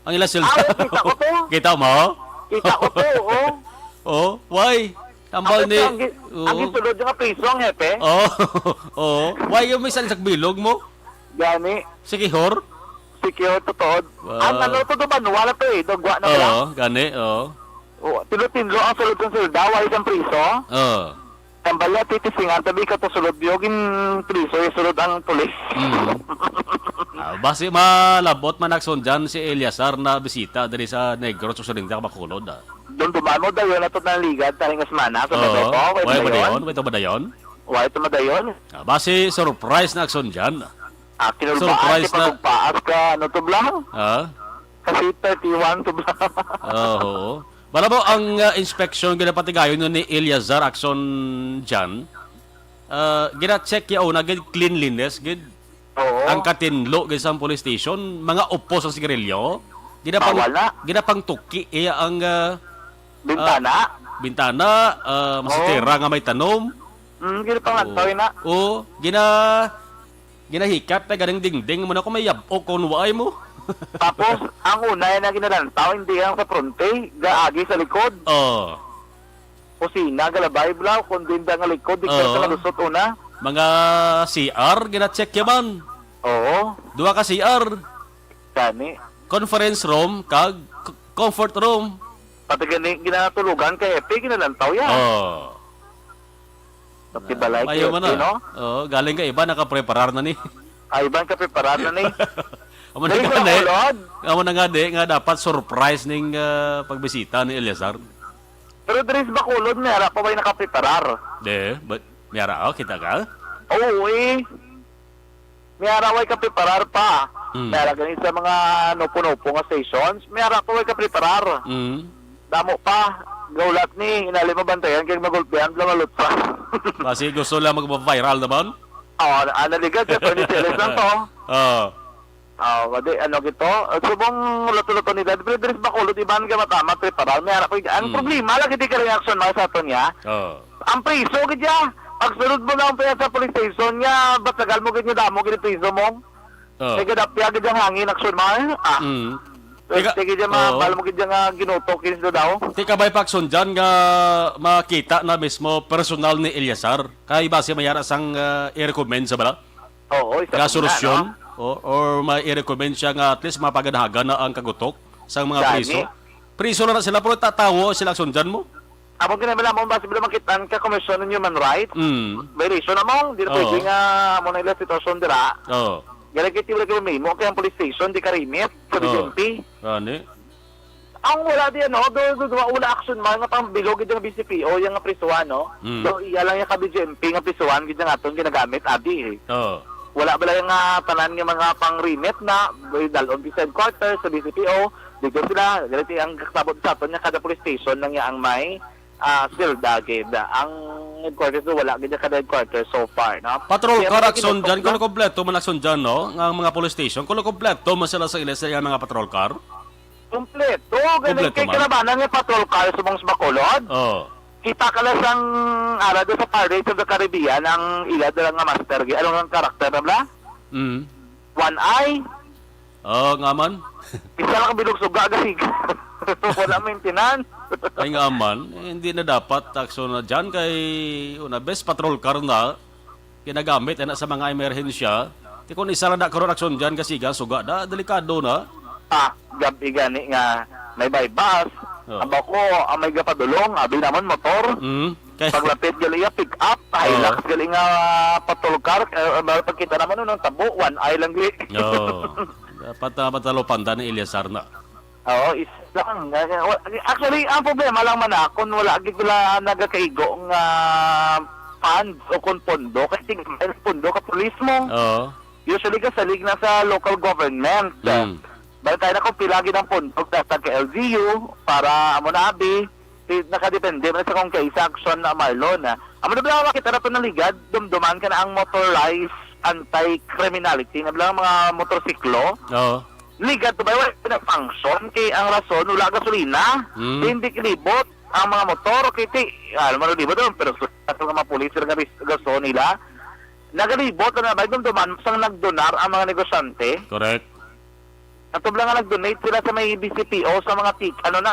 Ang ila silda. Kita ko to. Kita mo? Kita ko to, why? Ambal ni ang gisulod nga priso ang hepe. Why yung may isak bilog mo? Gani. Sikihor? Sikihor totoo. Ang ano to ba wala to dogwa na wala. Gani, Tinlo ang sulod ng silda wala isang priso. Ang bala titisingan tabi ka to sulod yogin priso sulod ang pulis. Basi malabot man aksyon si Eliazar na bisita dari sa Negros sa Rinda Bacolod. Doon dumano dayon ato ng ligad taning semana sa Beto. Why ba dayon? Why ito madayon? Basi surprise na aksyon dyan. Surprise na pagpaas ka ano to blang? Kasi 31 to blang. Bala mo ang inspection ginapatigayon ni Eliazar aksyon dyan. Gina-check yaw na cleanliness gid. Ang katinlo gid sa police station, mga upos ang sigarilyo. Ginapang tuki ang bintana masitira nga may tanom. Ginapang na. Ginahikat na ganing dingding mo na kung may yabok kung waay mo. Tapos, ang una na ginalantaw, hindi ang sa fronte, gaagi sa likod. Kusina, galabay, bla, kundi hindi ang likod, di ka sa nalusot una. Mga CR, gina-check yaman. Oo, Duha ka CR, gani. conference room, kag comfort room. Pati ginatulugan kay Epi, ginalantaw yan. Oh. Pati balay kay Mayo man Epi, no? na. Oh, galing ka iba nakapreparar na ni. Ay, ibang kapiparada na eh. Amo na Dali nga sa di. ulod. Amo na nga di nga dapat surprise ning pagbisita ni Eliazar. Pero Dres Bacolod, may harap pa ba yung nakapreparar? De, but miyara kita ka? Oo eh. May araway kapreparar pa. Mm. May ganit sa mga nupo-nupo nga stations, may harap pa ba kapreparar? Mm. Damo pa. Gaulat ni, inali mabantayan, kaya magulpihan, lumalot pa. Kasi gusto lang magpa-viral naman. Oo, analigad, sa 20 series lang to. Oh. Wadi, ano gito? Subong luto-luto ni Dad, pero Dres Bacolod, iban ka matama, preparar, may harap pa. Ang problema, lagi di ka reaction mga sa ito niya. Oh. Ang priso, gadya. Pag sunod mo na ang pera sa police station niya, ba't tagal mo ganyan damo, ganyan priso mo? Oh. May gadapya, gadyang hangin, aksyon mo. Mm. Sige dyan, Oo. bala mo gadyang ginutok, kinis na daw. Tika ba'y pakson dyan nga makita na mismo personal ni Eliazar? Kaya base mayara sang i-recommend sa bala? Oo, isa Nga pa solusyon? na, no? Or may i-recommend siya nga at least mapaganahagan na ang kagutok sa mga Dani. priso? Priso na sila pero tatawo sila sundan mo? Ako kinamila mo, basta bila makitaan ka, Commission on Human Rights. Mm. Violation na mo, di na Oo. pwede nga mo na ilang sitwasyon dira. Oh. Galagit yung lagi mo, kaya ang police station, di ka remit, sa Oo. DNP. Ani? Ang wala di ano, wala action man nga pang bilog yung BCPO, yung nga prisuan, no? Mm. So, iya lang yung ka-BGMP nga prisuan, gid nga atong ginagamit, abi eh. Oh. Wala ba yung tanan nga mga pang-remit na, dalon sa headquarters, sa BCPO, dito sila, ganito ang kasabot sa aton nga kada police station nang ang may silda, gid. Ang headquarters, wala gid kada headquarters so far, no? Patrol Kaya car pag action kinutok dyan, na- kung kompleto man action dyan, no? Ang mga police station, kung kompleto man sila sa ilis yung mga patrol car? Kompleto, ganun Kompleto kay man. kinabanan nga patrol car sa mga Bacolod. Oh. Kita ka lang sang ara doon sa Pirates of the Caribbean ang ila doon nga master. Ano ang karakter na bla? Mm. One eye, Oh, nga man. isa lang ang bilog suga gasig. Wala maintenance. Ay nga man, hindi na dapat action na dyan kay una best patrol car na ginagamit na sa mga emerhensya. Di kung isa lang na karoon action dyan kasi suga na, delikado na. Gabi gani nga may bypass. Oh. Aba ko, ang may gapadulong, abi naman motor. Mm. Kay, Paglapit gali nga pick up, Hilux gali nga patrol car. Pagkita naman nun, tabo, one eye lang gali. oh. Dapat matalopan ni Eliazar na. Oo, isa lang. Actually, ang problema lang man na, kung wala gigula nagakaigo nga funds o kung pondo, kasi may pondo ka pulis mo. Oo. Usually ka salig na sa local government. Mm. Balik tayo na kung pilagi ng pondo sa LGU para amo na abi, nakadepende man sa kung kaisa action na Marlon. Amo na ba makita na ito ng ligad, dumduman ka na ang motorized anti-criminality, na lang mga motorsiklo. Oo. Ligat to ba wala pinag-function kay ang rason wala gasolina. Mm. Hindi kilibot ang mga motor kay ti alam mo di ba doon pero sa mga pulis nga gaso nila nagalibot na ba doon duman sang nagdonar ang mga negosyante. Correct. Ato lang nga nag-donate sila sa may BCPO sa mga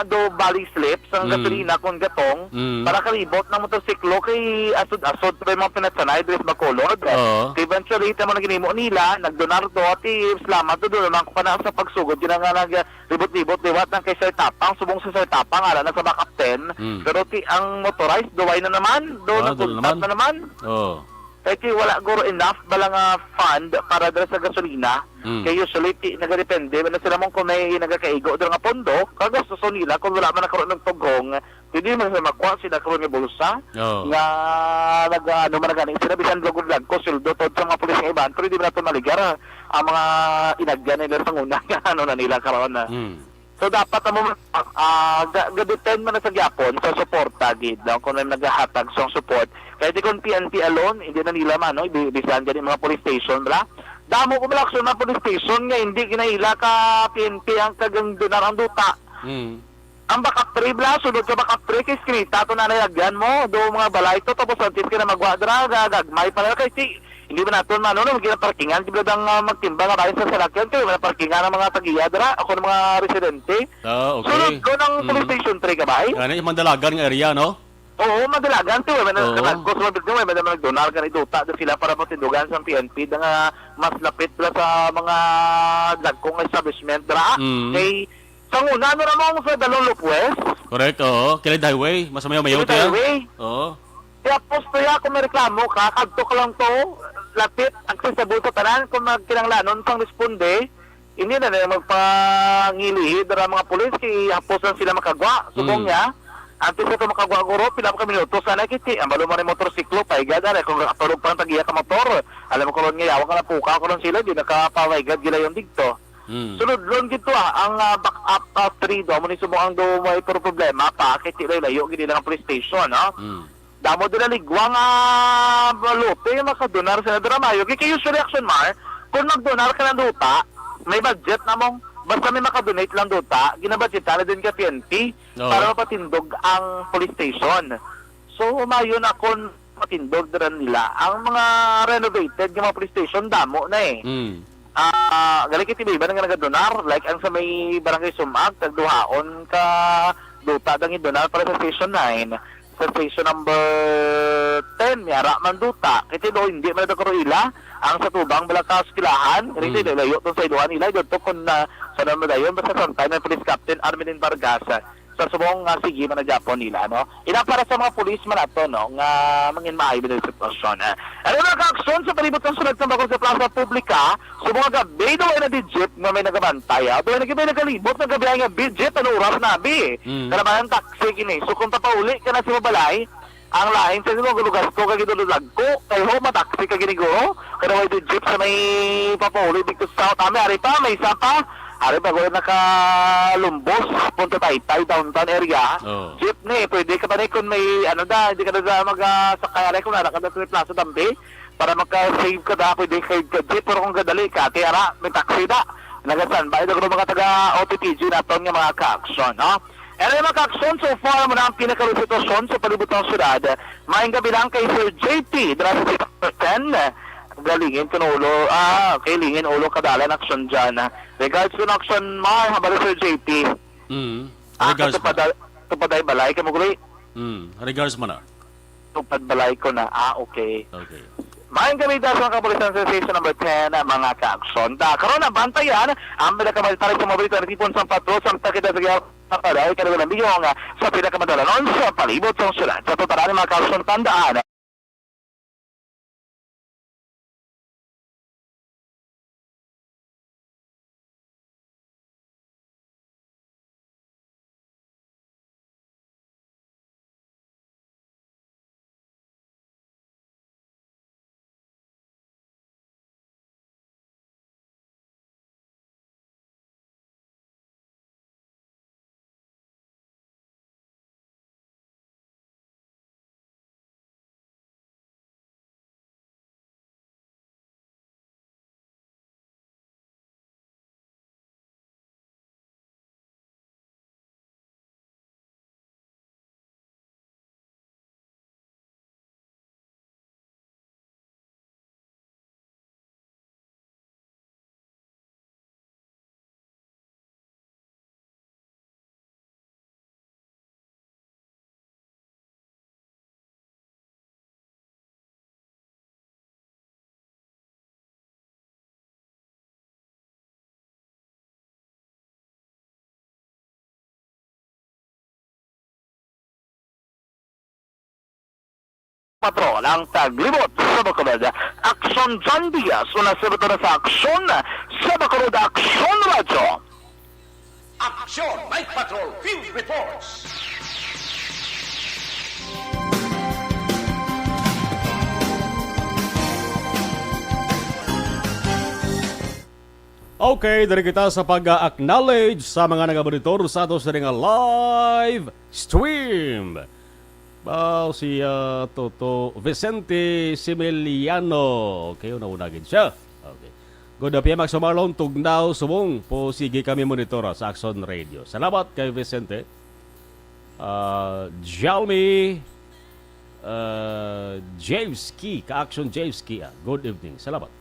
do bali slips ang gasolina kung gatong Mm. para kalibot ng motorsiklo kay asod-asod sa mga pinatsanay Dres Bacolod. Oo. Eventually, ito mga ginimo nila, nagdonar do, at salamat do, naman ko pa na sa pagsugod, yun nga naglibot-libot, liwat ng kay Sir Tapang, subong sa Sir Tapang, ala, nasa backup 10, pero ang motorized, duway na naman, do, doon nagpuntat na naman. Oo. Kaya wala guro enough balang fund para dala sa gasolina. Kaya usually, nagadepende, na sila mong kung may nagakaigo doon nga pondo, kagastuso nila, kung wala man nakaroon ng tugong, hindi man sila makuha, sila karoon ng bulsa, Oo. nga ano man nagaling sila, bisan vlog ko, sildo tod sa mga pulis ng iban, pero hindi ba ito maligar ang mga inagyan nila sa una, ano na nila karoon na. So dapat mo gadepend man na sa gyapon sa suporta gid daw kung may naghahatag sa support. Kaya di kung PNP alone, hindi na nila man no, bisan dyan yung mga police station bla. Damo ko balak sa mga police station nga hindi ginaila ka PNP ang kagang donar ang duta. Ang backup 3 bla, sunod ka backup 3 kay skrita to na nalagyan mo, do mga balay to tapos antes ka na magwadra gagmay pa na kay hindi ba natin ano no parkingan di ba dang magtimba nga bayan sa salakyan kay wala parkingan ng mga tagiya dra ako ng mga residente. Okay. Sunod ko ng police station 3 ka ba? Yan yung mandalagan ng area, no? Oo, madalagan to. May Oo. nagkos mo dito, may nagdonar ka ni Duta do sila para matindugan sa PNP nga mas lapit pala sa mga dagkong establishment dra. Kay sa una ano ramong sa Dalong Lopez, Correct, oo. Kilid highway. Mas mayaw-mayaw to, highway. Oo. Kaya posto ya kung may reklamo ka, kadto ka lang to, lapit, accessible sa tanan, kung magkinanglanon pang responde, hindi na na magpangilihid na mga pulis, kaya hapos lang sila makagwa, subong niya, antes ito makagwa guro, pila pa kami minuto, sana kiti, ang balo mo rin motorsiklo, paigad, kung nakatulog pa ng tagiya ka motor, alam mo ko ron ngayaw ka na puka ko ron sila, di nakapawaigad gila yung digto. Sunod lon gito ang backup 3 do mo ni sumuang do may problema pa kay ti layo gid lang ang police station no. Damo dila ligwa nga lote makadonar sa dramayo kay usually action mar kung magdonar ka ng duta may budget na mong basta may makadonate lang duta ginabudgetan din ka PNP para mapatindog ang police station. So mayon akon matindog dira nila ang mga renovated nga mga police station damo na eh. Gali kiti ba nga nagadonar like ang sa may barangay Sumag tagduhaon ka duta dang donar para sa station 9 sa station number 10 yara man duta kiti do hindi man ila ang sa tubang balakas kilahan rin layo to sa iluhan nila dito kun na sa naman dayon basta sometime police captain Armelin Vargas sa subong sige man na Japon nila no ina para sa mga pulis man ato no nga mangin maayo sa sitwasyon ano na ka-aksyon sa palibot ng sunod sa bakol sa plaza publika subong gabi do ay na jeep nga may nagabantay do ay nagalibot nga gabi nga jeep ano oras na bi kalabayan taxi kini so kung papauli ka na si mabalay ang lain sa sino lugar ko kag idululag ko kay ho mataxi ka giniguro kada way jeep sa may papauli dito sa South Ami pa may isa pa ari bago nakalumbos punta Taytay downtown area jeepney pwede ka pa rin kung may ano da hindi ka na magsakay ari kung nakakada sa plaza dambi para magka-save ka da pwede kay jeep pero kung gadali ka tiara may taxi da nagasan ba ito mga taga OTPG naton nga mga ka-aksyon no ano yung mga ka-aksyon so far mo na ang pinakalusitwasyon sa palibot ng syudad maing gabi lang kay Sir JP dra sa 10 galingin kunulo kailingin ulo kadalan aksyon dyan regards to aksyon mar habang Sir JP Regards mo. tupaday balay ka mo guli Regards mo na. tupad balay ko na okay Okay. maing kami dahil sa kapulisan sa station number 10 mga ka-aksyon karoon na bantayan ang pinakamalitaris sa mobilito na tipon sa patro sa takita sa gaya papaday ka na biyong sa pinakamadalan sa palibot sa syudad sa totalan mga ka-aksyon tandaan patrol ang taglibot sa Bacolod. Aksyon John Diaz, una sa na sa aksyon sa Bacolod Aksyon Radyo. Aksyon Night Patrol Field Reports. Okay, dari kita sa pag-acknowledge sa mga nagabonitor sa ato sa ring live stream. Si Toto Vicente Similiano. Okay, unaunagin siya. Okay. Good afternoon, Max Marlon. Tugnaw, sumong po sige kami monitora sa Action Radio. Salamat kay Vicente. Jalmi Javeski, ka-Action Javeski. Good evening. Salamat.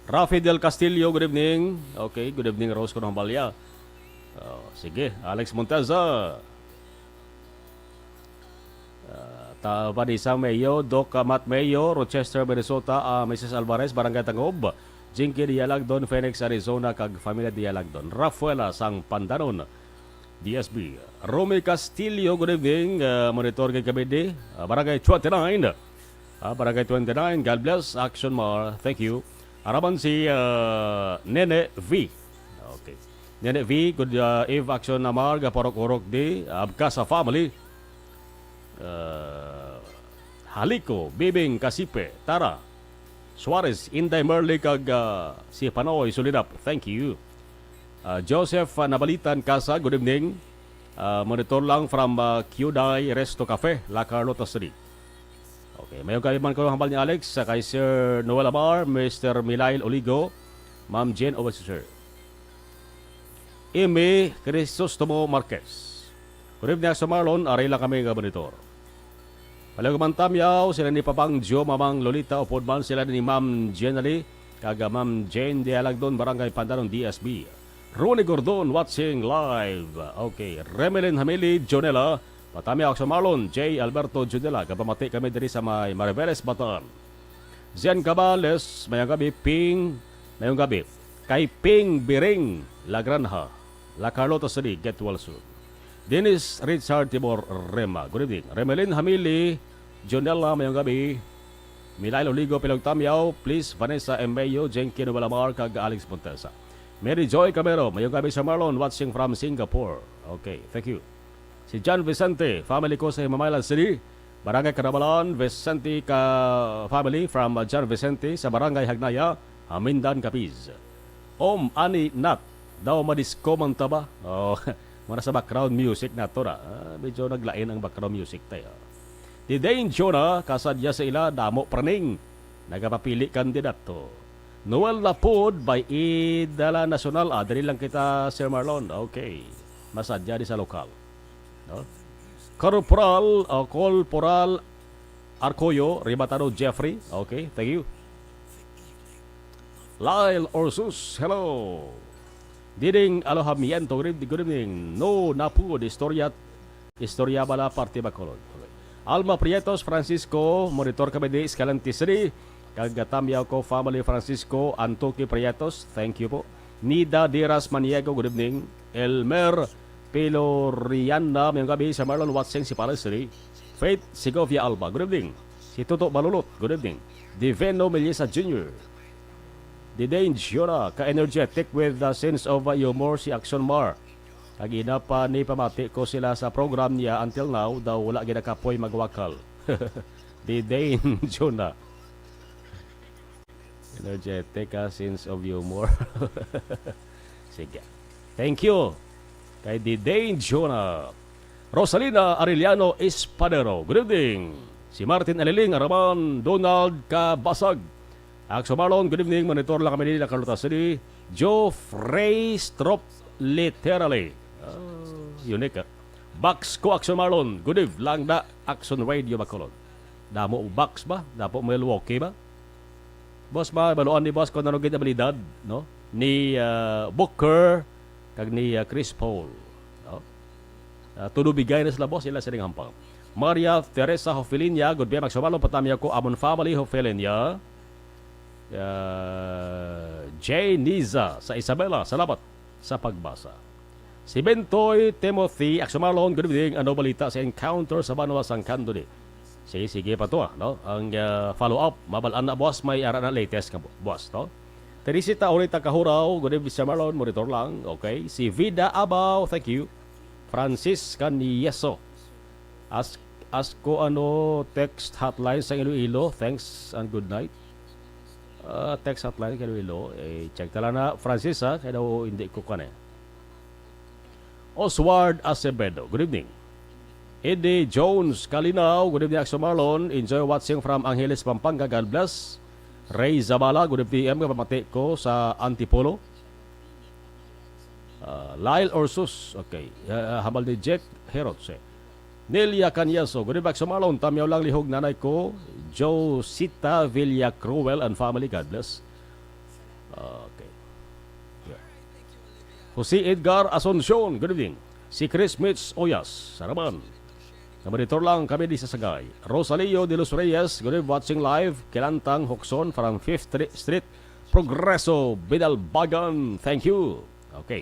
Rafi Del Castillo, good evening. Okay, good evening Rose Conambalya. Sige, Alex Monteza. Vanessa Mayo, Doc Matt Mayo, Rochester, Minnesota, Mrs. Alvarez, Barangay Tangob, Jinky Dialagdon, Phoenix, Arizona, kag Familia Dialagdon, Rafaela Sang Pandanon, DSB, Romy Castillo, good evening, monitor kay Kabidi, Barangay 29, Barangay 29, God bless, Action Mar, thank you. Araman si Nene V. Okay. Nene V, good eve, Action Namar, Gaporok-Orok di, Abka sa family, Haliko, Bibing, Kasipe, Tara, Suarez, Inday Merli, kag si Panoy, Sulidap, thank you. Joseph Nabalitan Casa, good evening. Monitor lang from Kyudai Resto Cafe, La Carlota Street. Okay, mayroon kayo man ko hambal ni Alex, kay Sir Noel Amar, Mr. Milail Oligo, Ma'am Jen Overseer. Amy Crisostomo Marquez. Good evening sa Marlon, aray lang kami nga monitor. Palagaman tamyaw, sila ni Papang Joe, Mamang Lolita, upod man sila ni Ma'am Jenny, kaga Ma'am Jane Dialagdon, Barangay Pandanon, DSB. Ronnie Gordon watching live. Okay, Remelin Hamili, Jonela, patami ako sa Marlon, J. Alberto Junela, kapamati kami diri sa may Mariveles, Batan. Zen Cabales, mayang gabi, Ping, mayang gabi, kay Ping Biring, La Granja, La Carlota City, get well soon. Dennis Richard Tibor Rema, good evening. Remelin Hamili, Jonela, mayang gabi, Milailo Ligo, Pilog Tamyaw, please, Vanessa Embeyo, Jenkin Walamar, kag Alex Montesa. Mary Joy Camero, mayong gabi sa Marlon, watching from Singapore. Okay, thank you. Si John Vicente, family ko sa Himamaylan City, Barangay Carabalan, Vicente ka family from John Vicente sa Barangay Hagnaya, Amindan, Capiz. Ani Nat, daw madisko man ta ba? Oh, muna sa background music na to na. Medyo naglain ang background music tayo. Di Dane Jonah, kasadya sa ila, damo praning, nagapapili kandidato. Noel Lapod by Idala Nacional. Dali lang kita, Sir Marlon. Okay. Masadya di sa lokal. No? Corporal Arcoyo, Ribatano Jeffrey. Okay, thank you. Lyle Orsus, hello. Diding Alohamiento, good evening. No Napud, Historia bala parte Bacolod. Okay. Alma Prietos, Francisco, monitor kami di Escalante City. Kagatamyaw ko, family Francisco, Antoki Prietos, thank you po. Nida Diras Maniego, good evening. Elmer Pelorianda, mayong gabi sa Marlon Watson, si Palestri. Faith Segovia Alba, good evening. Si Tuto Balulot, good evening. Diveno Melissa Jr. Didane Giora, ka-energetic with the sense of humor, si Action Mar. Kagina pa ni pamati ko sila sa program niya until now, daw wala ginakapoy magwakal. Didane Giora. Energetic, sense of humor. Sige. Thank you. Kay Didane Jonah. Rosalina Arellano Espadero. Good evening. Si Martin Aliling, Araman, Donald Kabasag. Axo Marlon, good evening. Monitor lang kami nila, Carlota City. Joe Frey Strop, literally. Unique. Box ko, Axo Marlon. Good evening. Lang da, Action Radio Bacolod. Damo box ba? Dapo Milwaukee ba? Boss ba, baluan ni boss ko na naging abilidad, no? Ni Booker, kag ni Chris Paul. No? Tulubigay na sila boss, sila sining hampang. Maria Teresa Hofelinia, good day, magsumalo patami ako, Amon Family Hofelinia. Jay Niza sa Isabela, salamat sa pagbasa. Si Bentoy Timothy Aksumalon, good evening, ano balita sa encounter sa Banwa Sang Candode? Sige pa to, no? Ang follow-up, mabalaan na boss, may ara na latest ka boss, no? Teresita Orita Kahuraw, good evening sa Marlon, monitor lang, okay? Si Vida Abaw, thank you. Francis Canieso, ask ko ano text hotline sa Iloilo, thanks and good night. Text hotline sa Iloilo, check tala na, Francis ha, kaya daw hindi ko kane. Oswald Acevedo, good evening. Eddie Jones Kalinaw, good evening Axo Marlon. Enjoy watching from Angeles, Pampanga. God bless. Ray Zabala, good evening. Kapamati ko sa Antipolo. Lyle Orsus, okay. Habal ni Jack Herotse. Nelia Canyaso, good evening Axo Marlon. Tamyaw lang lihog nanay ko. Josita Villacruel and family. God bless. Okay. Yeah. Jose Edgar Asuncion, good evening. Si Chris Mitch Oyas, Saraman. Monitor lang kami di sasagay. Rosalio de los Reyes, good evening, watching live. Kilantang Hokson from 5th Street. Progreso, Bidalbagan. Thank you. Okay.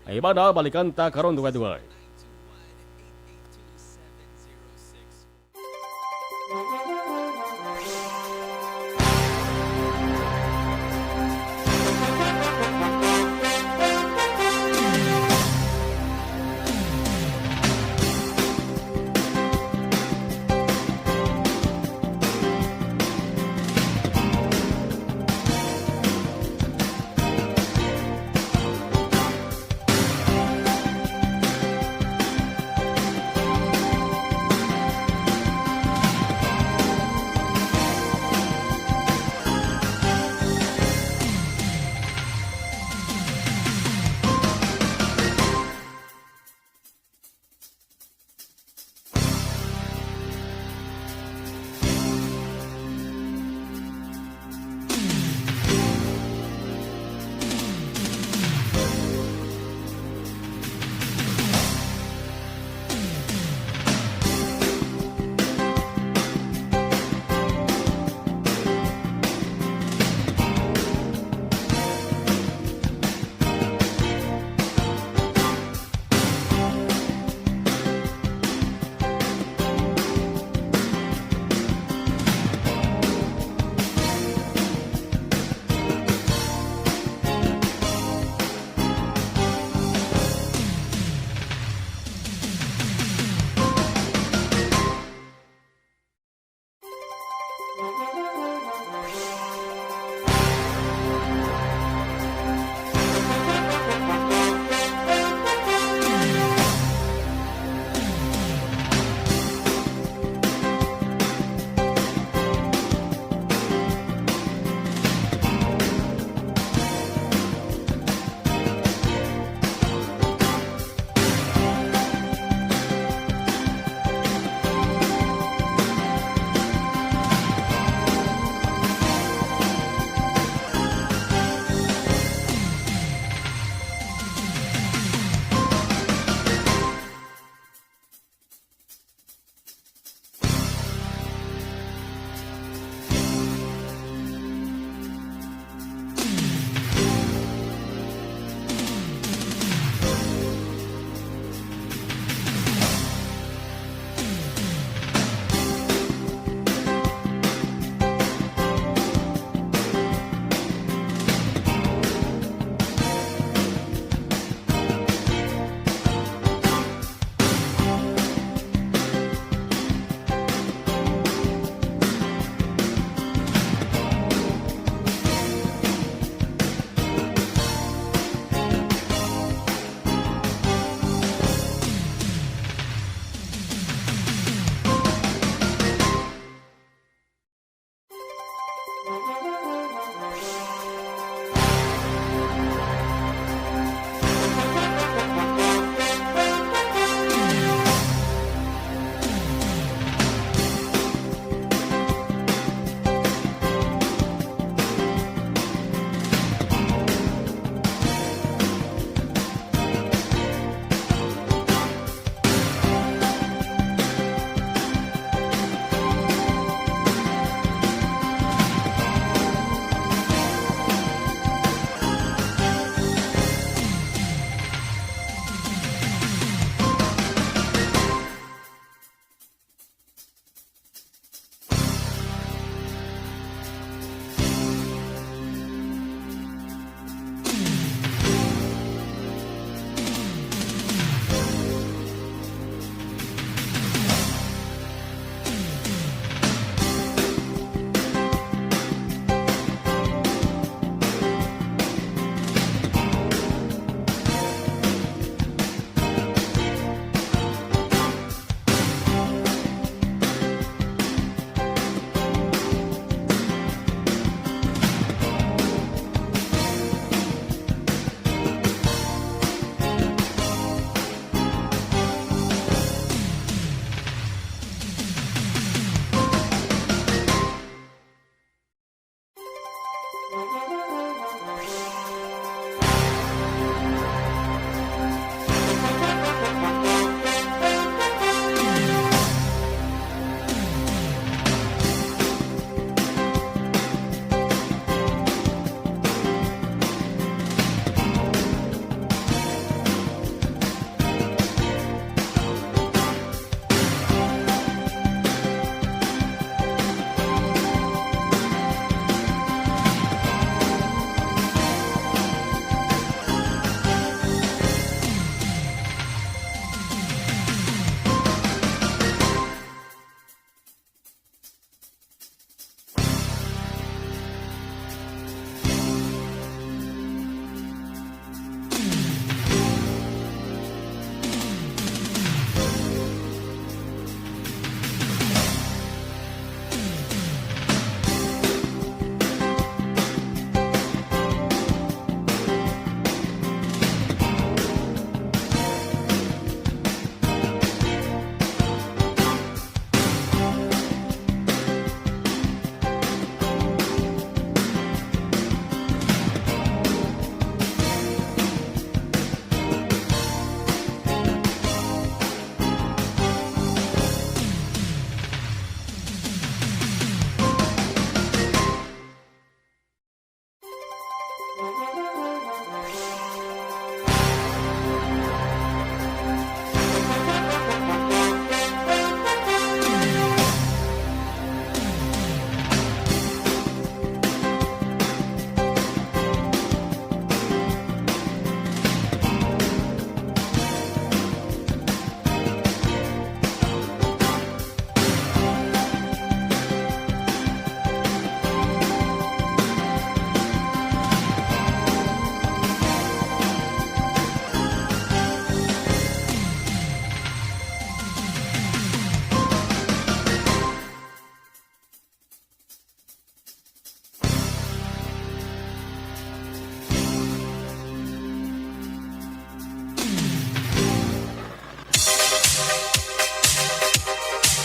Ay iba na, balikan ta karon duwa-duwa.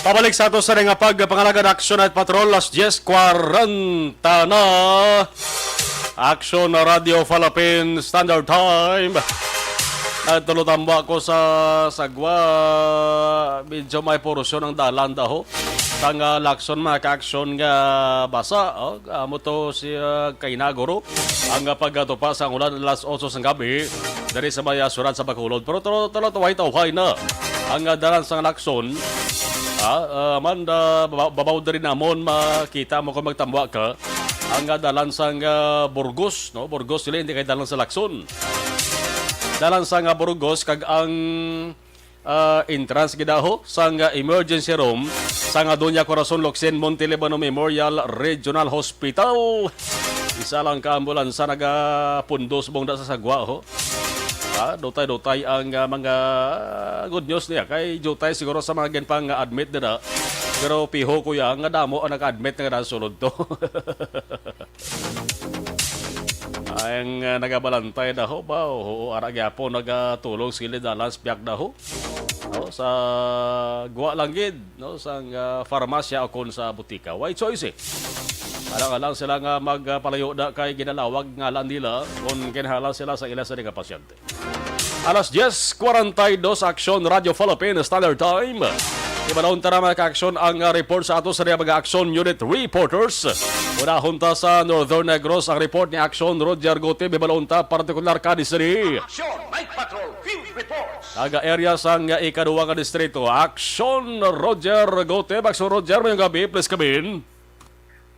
Pabalik sa ato sa nga pagpangalaga ng aksyon at patrol las 10:40 na. Action na Radio Philippine Standard Time. At tulutamba ko sa sagwa. Medyo may porosyon ng dalan daho. Sang lakson mga ka-aksyon nga basa. Amo to si Kainaguro. Ang pagkatupa sa ulan alas 8 ng gabi. Dari sa may surat sa Bacolod. Pero tuloy-tuloy na. Ang dalan sa lakson. Babaw na rin namon makita mo kung magtambwa ka. Ang dalan sa Burgos. No? Burgos sila hindi kay dalan sa lakson. Dalan sa Burgos kag ang entrance gidaho sa emergency room sa Doña Corazon Locsin Montelibano Memorial Regional Hospital. Isa lang ka ambulansa nagapundos bongda sa sagwa ho. Dotay ang mga good news niya kay Jotay siguro sa mga genpang admit na pero piho ko yang nga damo ang naka-admit nga nasulod to. Ang nagabalantay na ho ba o aragya po nagatulong sila dalas biyak na ho. Sa guwa lang gid no sa farmasya o kon sa butika. Why choice alang sila nga magpalayo na kay ginalawag ngalan nila kung kinahanglan sila sa ila sa mga pasyente. Alas 10:42 Aksyon Radio Philippine Standard Time. Ibalawon tara mga ka-aksyon ang report sa ato sa mga Aksyon Unit Reporters. Unahon ta sa Northern Negros ang report ni Aksyon Roger Gote. Ibalawon ta partikular ka di sini. Aksyon Night Patrol Field Reports. Taga-area sa ikaduwa ka distrito. Aksyon Roger Gote. Aksyon Roger, may gabi. Please come in.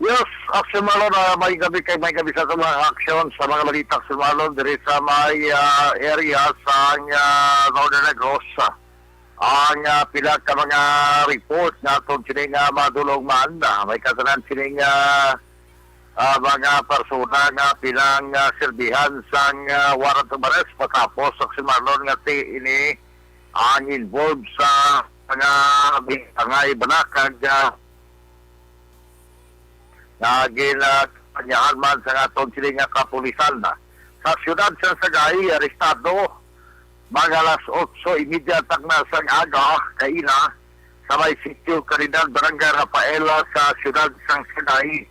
Yes, Aksyon Malon, may gabi sa mga aksyon sa mga balita Aksyon Malon diri sa may area sa Northern Negros. Ang pila ka mga report na itong sining madulong maanda. May kasanan sining mga persona nga pilang silbihan sa warrant of arrest patapos Aksyon Malon nga ini ang involved sa mga bintangay banakag ginanyahan man sa atong siling kapulisan na. Sa siyudad sa Sagay, arestado, mga alas 8:30 na sa aga, kaina, sa may sityo Caridad, Barangay Rafaela sa siyudad sa Sagay,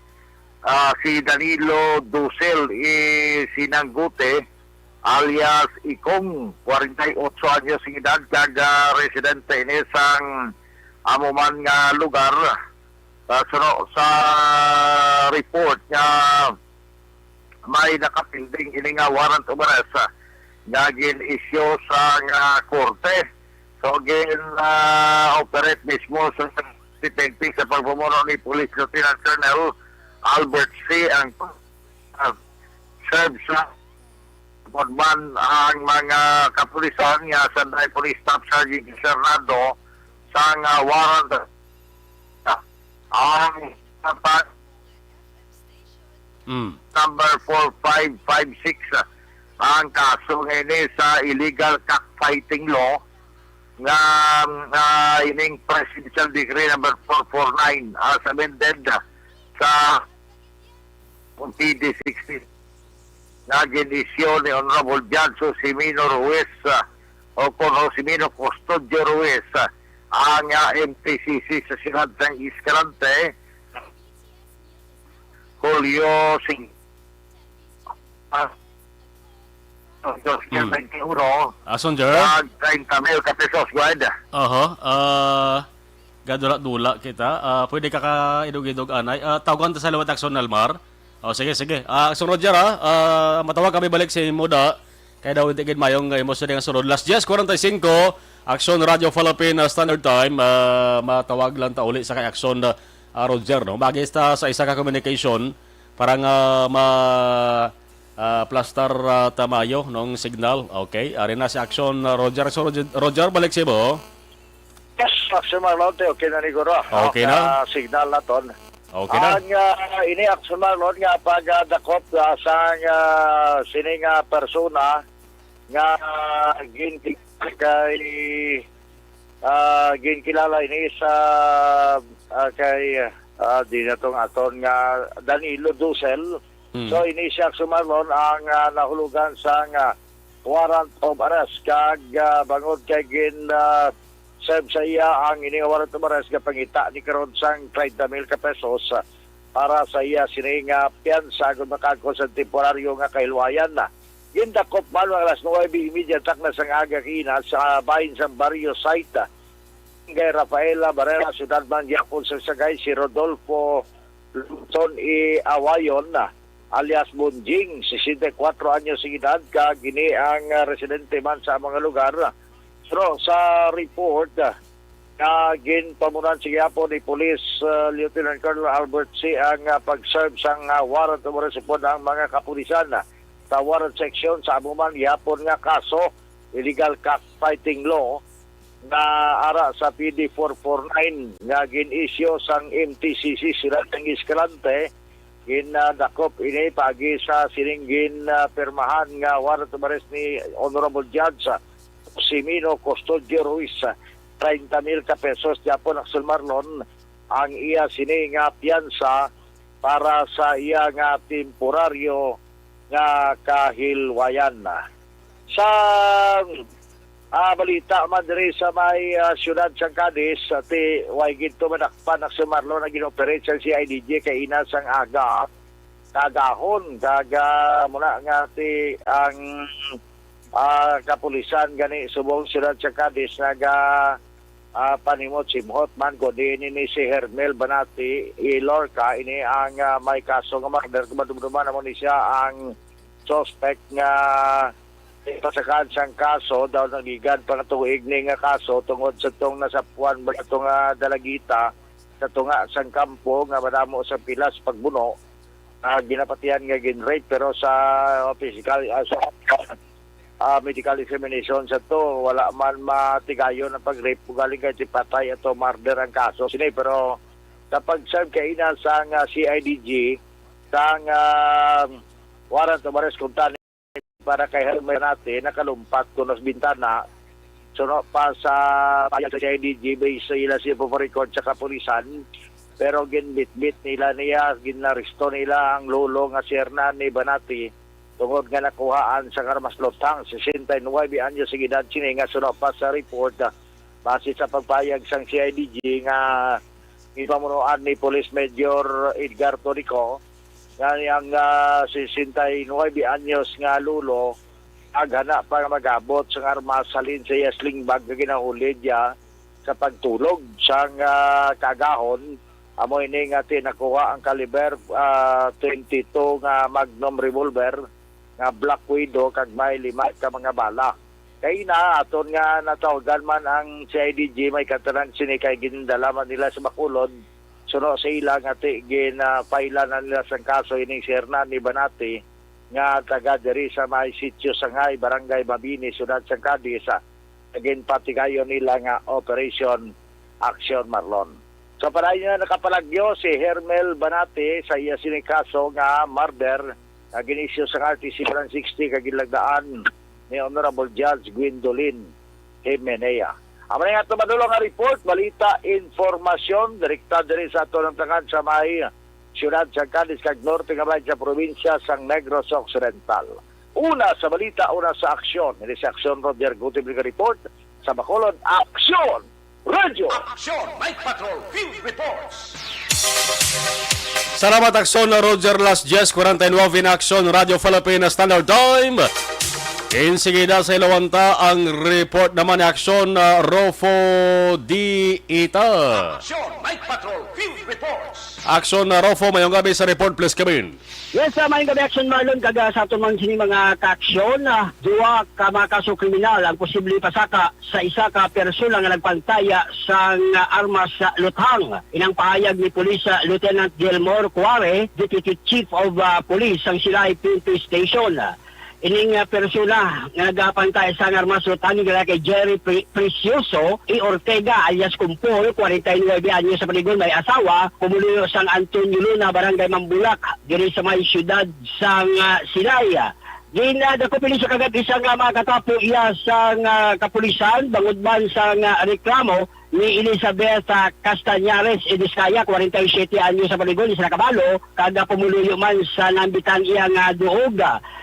si Danilo Dusel Sinanggute, alias Ikong, 48 anyos ng edad, kaga residente inisang amuman nga lugar. Sa report nga may nakapilding ini nga warrant of arrest nga gin-issue sa korte. So operate mismo sa detective sa pagpumuno ni Police Lieutenant Colonel Albert C. ang serve sa pagman ang mga kapulisan nga sa Police Staff Sergeant Fernando sa warrant ang number 4556 ang kaso ngayon sa illegal cockfighting law nga ining Presidential Decree number 449 as amended sa PD 60 na ginisyo ni Honorable Judge Josimino Ruiz o Josimino Custodio Ruiz ang MPCC sa Siyudad ng Escalante, Julio Singh. Sonjer? 30,000 pesos, guard. Gadula-dula kita. Pwede ka idog-idog anay. Tawagan ta sa lawat Aksyon Almar. Sige. Aksyon Roger matawag kami balik sa Muda. Kaya daw hindi mayong mo sa sunod. Last 10:45. Aksyon Radio Philippine Standard Time, matawag lang ta uli sa kay Aksyon Roger. No? Mag-ista sa isa ka communication parang plaster tamayo ng signal. Okay, ari na si Aksyon Roger. So, Roger, balik siya mo? Yes, Aksyon Marlon, okay na ni Guro. Okay na? Signal na ton. Okay na? Ang ini Aksyon Marlon nga pagdakop sa sining persona nga kay ginkilala ini sa kay di na tong aton nga Danilo Dusel. So ini siya sumalon ang nahulugan sa warrant of arrest kag bangod kay Sab sa iya ang iniawaran tumaras nga pangita ni karon sang 30,000 ka pesos para sa iya sininga piyansa kung makagkos sa temporaryo nga kahilwayan na. Gindakop man ang alas 9:30 tak na sang aga kina sa bahin sa barrio site. Kay Rafaela Barrera, Ciudad Mangyapon sa Sagay, si Rodolfo Luton Awayon alias Bunjing, 64 anyos ng edad, kagini ang residente man sa mga lugar. Pero sa report, gin pamunan si Yapo ni Police Lieutenant Colonel Albert C. ang pag-serve sang warrant of arrest po ng mga kapulisan sa warrant section sa amuman Yapon nga kaso illegal cockfighting law na ara sa PD 449 nga gin-issue sang MTCC sila ng Escalante ginadakop ini pagi sa sininggin permahan nga warrant of arrest ni Honorable Judge Simino Custodio Ruiz 30,000 ka pesos Japon Axel Marlon ang iya sini nga piyansa para sa iya nga temporaryo nga kahilwayan. Sa balita man diri sa may siyudad sang Cadiz ti way ginto manakpan Axel Marlon na ginoperate sa CIDG kay ina sang aga kagahon kaga muna nga ti ang kapulisan gani subong siyudad sang Cadiz naga panimot simhot man ko din ni si Hermel Banati Ilorca ini ang may kaso nga murder duman naman ni siya ang suspect nga pasakan siyang kaso daw nagigan pang tuig ni nga kaso tungod sa tong nasapuan ba itong dalagita sa tunga sang kampo nga madamo sa pilas pagbuno ginapatihan nga gin-rape pero sa physical medical examination sa to wala man matigayon ang pag-rape galing kay patay ato murder ang kaso sini pero kapag serve kay ina sang CIDG sang warrant of arrest kuntan para kay Hermel natin nakalumpat kunos bintana suno pa sa payan sa CIDG base sa ila siya po-record sa kapulisan pero ginbit-bit nila niya ginaristo nila ang lolo nga si Hernani Banati tungod nga nakuhaan sa Karmas Lotang 69 anyos sa edad sini nga suno pa sa report base sa pagpayag sang CIDG nga ipamunuan ni Police Major Edgar Torico nga ang 69 anyos nga lulo aghana para magabot sa armas salin sa sling bag nga ginahuli niya sa pagtulog sang kagahon amo ini nga nakuha ang caliber 22 nga Magnum revolver nga Black Widow kag may 5 ka mga bala. Kay na aton nga natawagan man ang CIDG may katanan sini kay ginindalaman nila sa Bacolod suno sa ila nga ginapailan nila sang kaso ining si Hernani Banati nga taga diri sa may sitio Sangay, Barangay Mabini, Ciudad sang Cadiz agin patigayon nila nga Operation Action Marlon. So para niya nakapalagyo si Hermel Banati sa iya sini kaso nga murder ginisyo sa RTC 160 kagilagdaan ni Honorable Judge Gwendolyn Jimenea. Amo nga ito madulong nga report, balita, informasyon, direkta diri sa ito ng tangan sa may siyudad sa Cadiz kag norte nga bayan sa probinsya sang Negros Occidental. Una sa balita, una sa aksyon. Hindi sa aksyon Roger Gutibli ka report sa Bacolod, Aksyon! Radio! Aksyon! Night Patrol Field Reports! Salamat Aksyon na Roger Las 10:49 in Aksyon Radio Philippines Standard Time. Insigida sa ilawanta ang report naman ni Aksyon na Rofo D. Ita. Aksyon! Night Patrol Field Reports! Aksyon na Rofo, mayong gabi sa report, please come in. Yes, maayong gabi Action Marlon, kaga sa aton man sini mga kaaksyon, duwa ka mga kaso kriminal ang posible pasaka sa isa ka persona nga nagpantaya sa armas sa Luthang. Inang pahayag ni Police Lieutenant Gilmore Cuare, Deputy Chief of Police ang Silay Pinto Station. Ining persona nga nagapantay sa armas Luthang nila kay Jerry Precioso E. Ortega alias Kumpol, 49 anyos sa panigon, may asawa, kumulo sang Antonio Luna, Barangay Mambulak, diri sa may siyudad sang Silaya. Ginadakopili sa kagat isang mga katapo iya sang kapulisan, bangod man sang reklamo ni Elizabeth Castañares Ediscaya, 47 anyo sa Paligon, sa Nakabalo, kada pumuluyo man sa nambitan iya nga duog.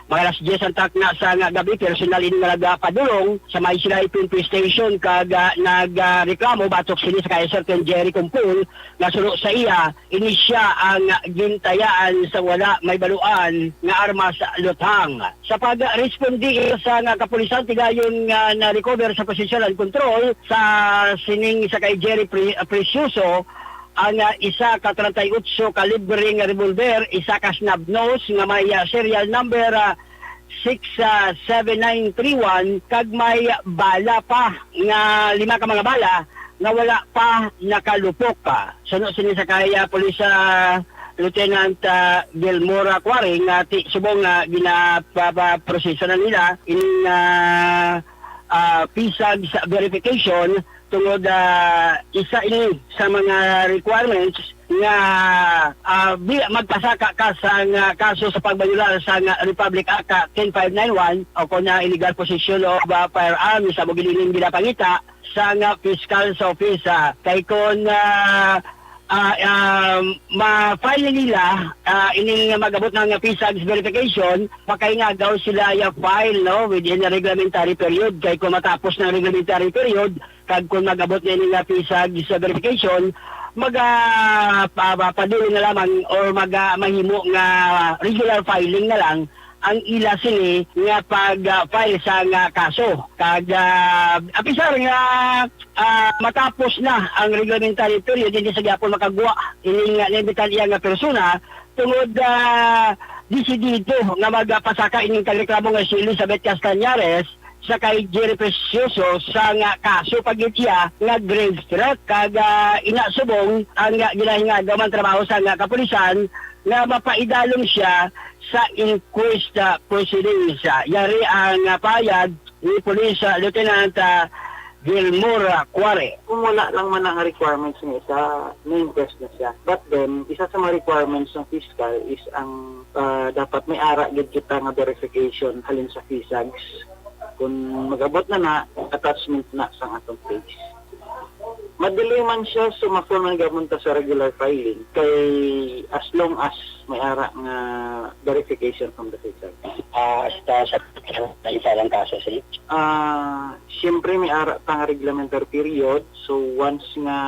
Mga alas 10 ang takna sa nga gabi, personal ini nga nagpadulong sa may Silay PNP Station kaga nagreklamo batok sini sa kay Sir Jerry Kumpul na sulo sa iya, ini siya ang gintayaan sa wala may baluan nga armas lutang. Sa pag-respondi sa nga kapulisan, tigayon nga na-recover sa posisyon and control sa sining sa kay Jerry Precioso ang isa ka 38 kalibre nga revolver, isa ka snub nose nga may serial number 67931 kag may bala pa nga 5 ka mga bala nga wala pa nakalupok pa. Suno sini sa kaya pulis Lieutenant Gilmore Quaring nga subong nga ginaproseso na nila ining PSAG verification tungod isa ini sa mga requirements nga magpasaka ka sa kaso sa pagbayular sa Republic Act 10591 o kung na illegal possession of firearms sa bugilining ginapangita sa fiscal sa office kay kung ma-file nila ining magabot ng PSAG's verification, pakay nga daw sila file within the reglementary period. Kay kung matapos ng reglementary period, kag kung magabot na ining PSAG's verification, padulong na lamang or mahimo nga regular filing na lang ang ila sini nga pag-file sa kaso. Kag apisar nga matapos na ang reglementary period, hindi sa gyapon makagwa ining naimbitan iya nga persona tungod disidido nga magpasaka ining kagreklamo nga si Elizabeth Castañares sa kay Jerry Precioso sa nga kaso pagitiya nga grave threat kag inasubong ang ginahingagaw man trabaho sa nga kapulisan nga mapaidalong siya sa inquest proceedings. Yari ang payag ni Police Lieutenant Gilmore Quare. Kung wala lang man ang requirements niya sa na-impress na siya. But then, isa sa mga requirements ng fiscal is ang dapat may ara gid kita nga verification halin sa PSAGs. Kung mag-abot na attachment na sa atong page. Madali man siya sumafon man gamunta sa regular filing kay as long as may ara nga verification from the PSAG. Sa isa lang kaso sila? Siyempre may ara pang reglementary period. So once nga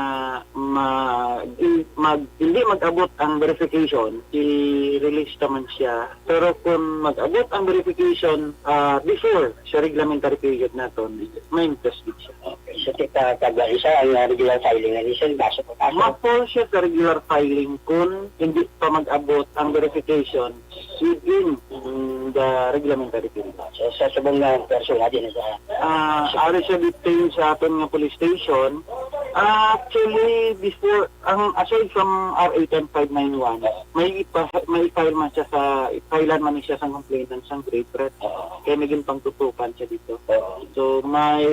hindi mag-abot ang verification, i-release naman siya. Pero kung mag-abot ang verification before sa reglementary period naton, may interest din siya. Okay. So kita isa ang regular filing na isang baso po kaso? Ma-fall siya sa regular filing kung hindi pa mag-abot ang verification within the reglementary period. So sa subong na persona din sa ari siya detained sa ating police station. Actually, before, aside from RA 10591, may file man siya filean man siya sa complainant sa grave threat. Kaya naging pangtutukan siya dito. So, may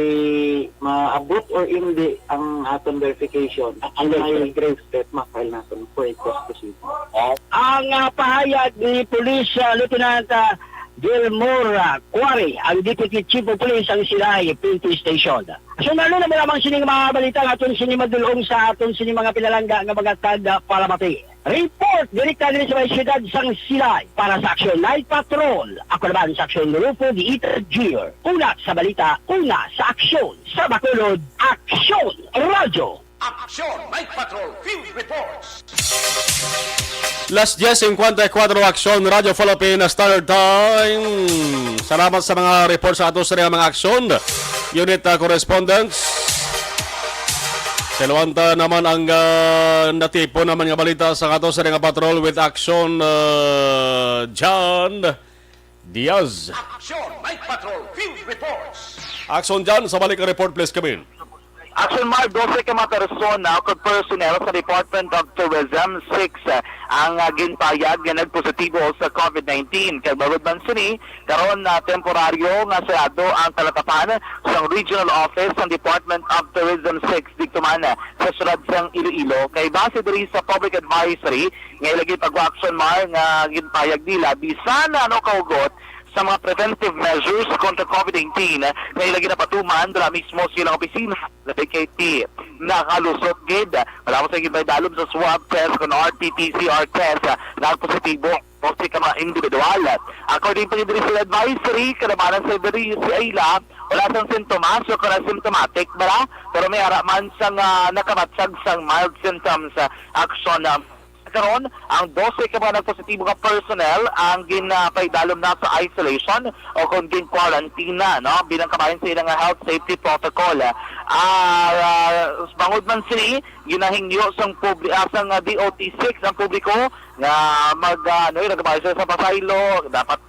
maabot or hindi ang aton verification. Ang may grave threat, ma-file natin for a cost proceeding. Ang pahayag ni Police Lieutenant Gilmore Quare, ang Deputy Chief of Police ang Silay PNP Station. So lalo na malamang sining mga balita nga aton sining madulong sa aton sining mga pinalangga nga mga taga-palamati. Report direkta din sa may siyudad sang Silay para sa Action Night Patrol. Ako naman sa Action Grupo di Ita Jr. Una sa balita, una sa aksyon. Sa Bacolod, Action Radio. Aksyon Night Patrol Field Reports. Las 10:54 Aksyon Radio Philippines Standard Time. Salamat sa mga report sa ato sa mga aksyon. Unit correspondence. Silwanta naman ang natipo naman nga balita sa ato sa mga patrol with action John Diaz. Aksyon Night Patrol Field Reports. Action John, sa balik ang report please come in. Action Mark, 12 ka mga persona o personnel sa Department of Tourism, 6 ang ginpayag nga nagpositibo sa COVID-19. Kaya barod man sini, karon na temporaryo nga sarado ang talakapan sa Regional Office ng Department of Tourism 6 dito man sa siyudad sang Iloilo. Kay base diri sa Public Advisory, nga ilagay pag-action Mark nga ginpayag nila, bisan ano kaugot sa mga preventive measures kontra COVID-19 na ilagay na patuman dala mismo silang opisina sa PKT. Nakalusot gid wala mo sa dalom sa swab test kung RT-PCR test na positibo o si ka mga individual. According pa diri sa advisory, kadamanan sa diri si Ayla, wala sang sintomas o kung symptomatic ba, pero may haraman sang nakamatsag sang mild symptoms action karon ang 12 ka mga nagpositibo ka personnel ang ginapaydalom na sa isolation o kung gin-quarantine na, no? Bilang kabayan sa ilang health safety protocol. Bangod man sini, ginahingyo sang DOT6 ang publiko na nagkabayan sa pasaylo, dapat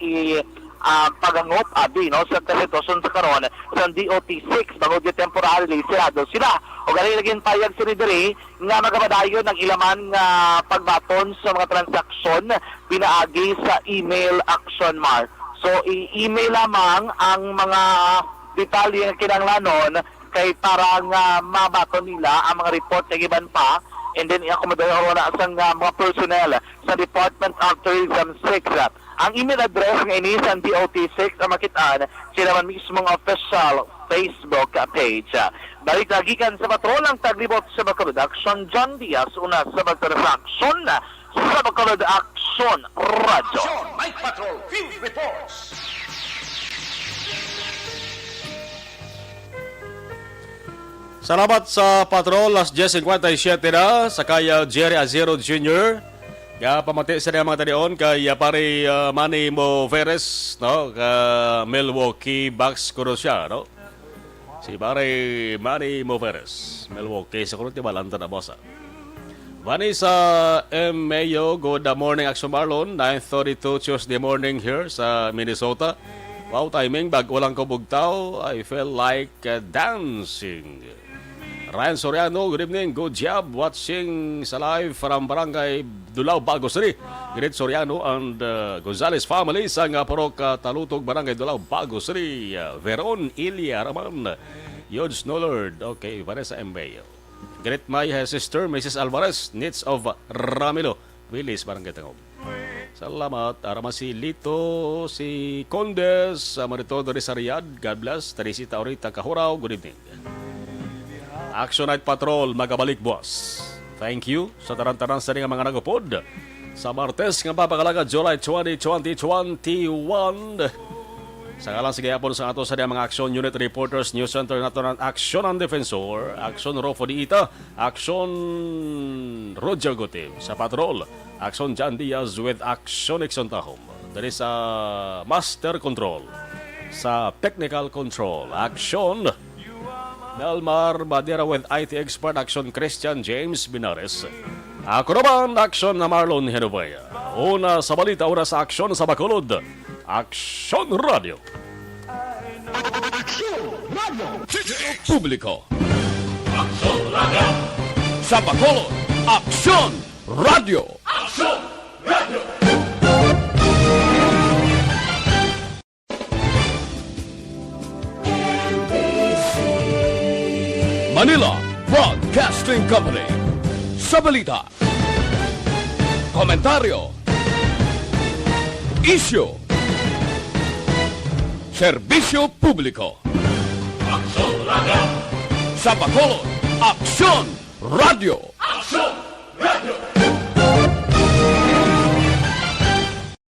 pagangop no sa sitwasyon sa karon sa DOT6 bangod yung temporarily sirado sila o gali laging payag sila diri nga magabadayon ng ilaman nga pagbaton sa mga transaksyon pinaagi sa email action mark. So i-email lamang ang mga detalye nga kinahanglanon kay para nga mabaton nila ang mga report na giban pa, and then i-accommodate na sa mga personnel sa Department of Tourism 6. Ang email address ng inisan DOT6 ang makitaan sila man mismong official Facebook page. Balik lagikan sa patrolang taglibot sa Bacolod Action, John Diaz, una sa Bacolod Action, sa Bacolod Action Radio. Night Patrol Field Reports. Salamat sa patrol, alas 10:57 na, sa kaya Jerry Azero Jr. Ya pamati sa mga tanion kay pare Manny Moveres, no, ka Milwaukee Bucks kuno siya, no. Si pare Manny Moveres, Milwaukee sa kuno ti balanta na bossa. Vanessa M. Mayo, good morning Action Marlon, 9:32 Tuesday morning here sa Minnesota. Wow, timing bag walang kabugtaw, I feel like dancing. Ryan Soriano, good evening, good job watching sa live from Barangay Dulao, Bagos City. Great Soriano and Gonzales family sa Parok Talutog, Barangay Dulao, Bagos City. Veron Ilya Raman, Yods Nollard, okay, Vanessa Embayo. Great my sister, Mrs. Alvarez, Nits of Ramilo, Willis, Barangay Tangog. Salamat, arama si Lito, si Condes, Maritondo Rizariad, God bless, Teresita Orita Kahuraw, good evening. Action Night Patrol, magabalik boss. Thank you sa tarantaran sa mga nagupod. Sa Martes nga papakalaga, July 20, 2021. Sa ngalan sa gayapon sa ato sa mga Action Unit Reporters, News Center nato ng Action and Defensor, Action Rofo Diita, Action Roger Gotim. Sa Patrol, Action John Diaz with Action Nixon Tahom. Dari sa Master Control. Sa Technical Control, Action Nelmar Badera with IT Expert, Action Christian James Binares. Ako naman, Action na Marlon Henovaya. Una sa balita, una sa Action sa Bacolod. Action Radio. Publiko. Action Radio. Sa Bacolod, Action Radio. Action Radio. Manila Broadcasting Company. Sa balita, komentaryo, issue, serbisyo publiko. Action Radio. Sa Bacolod, Action Radio. Action Radio.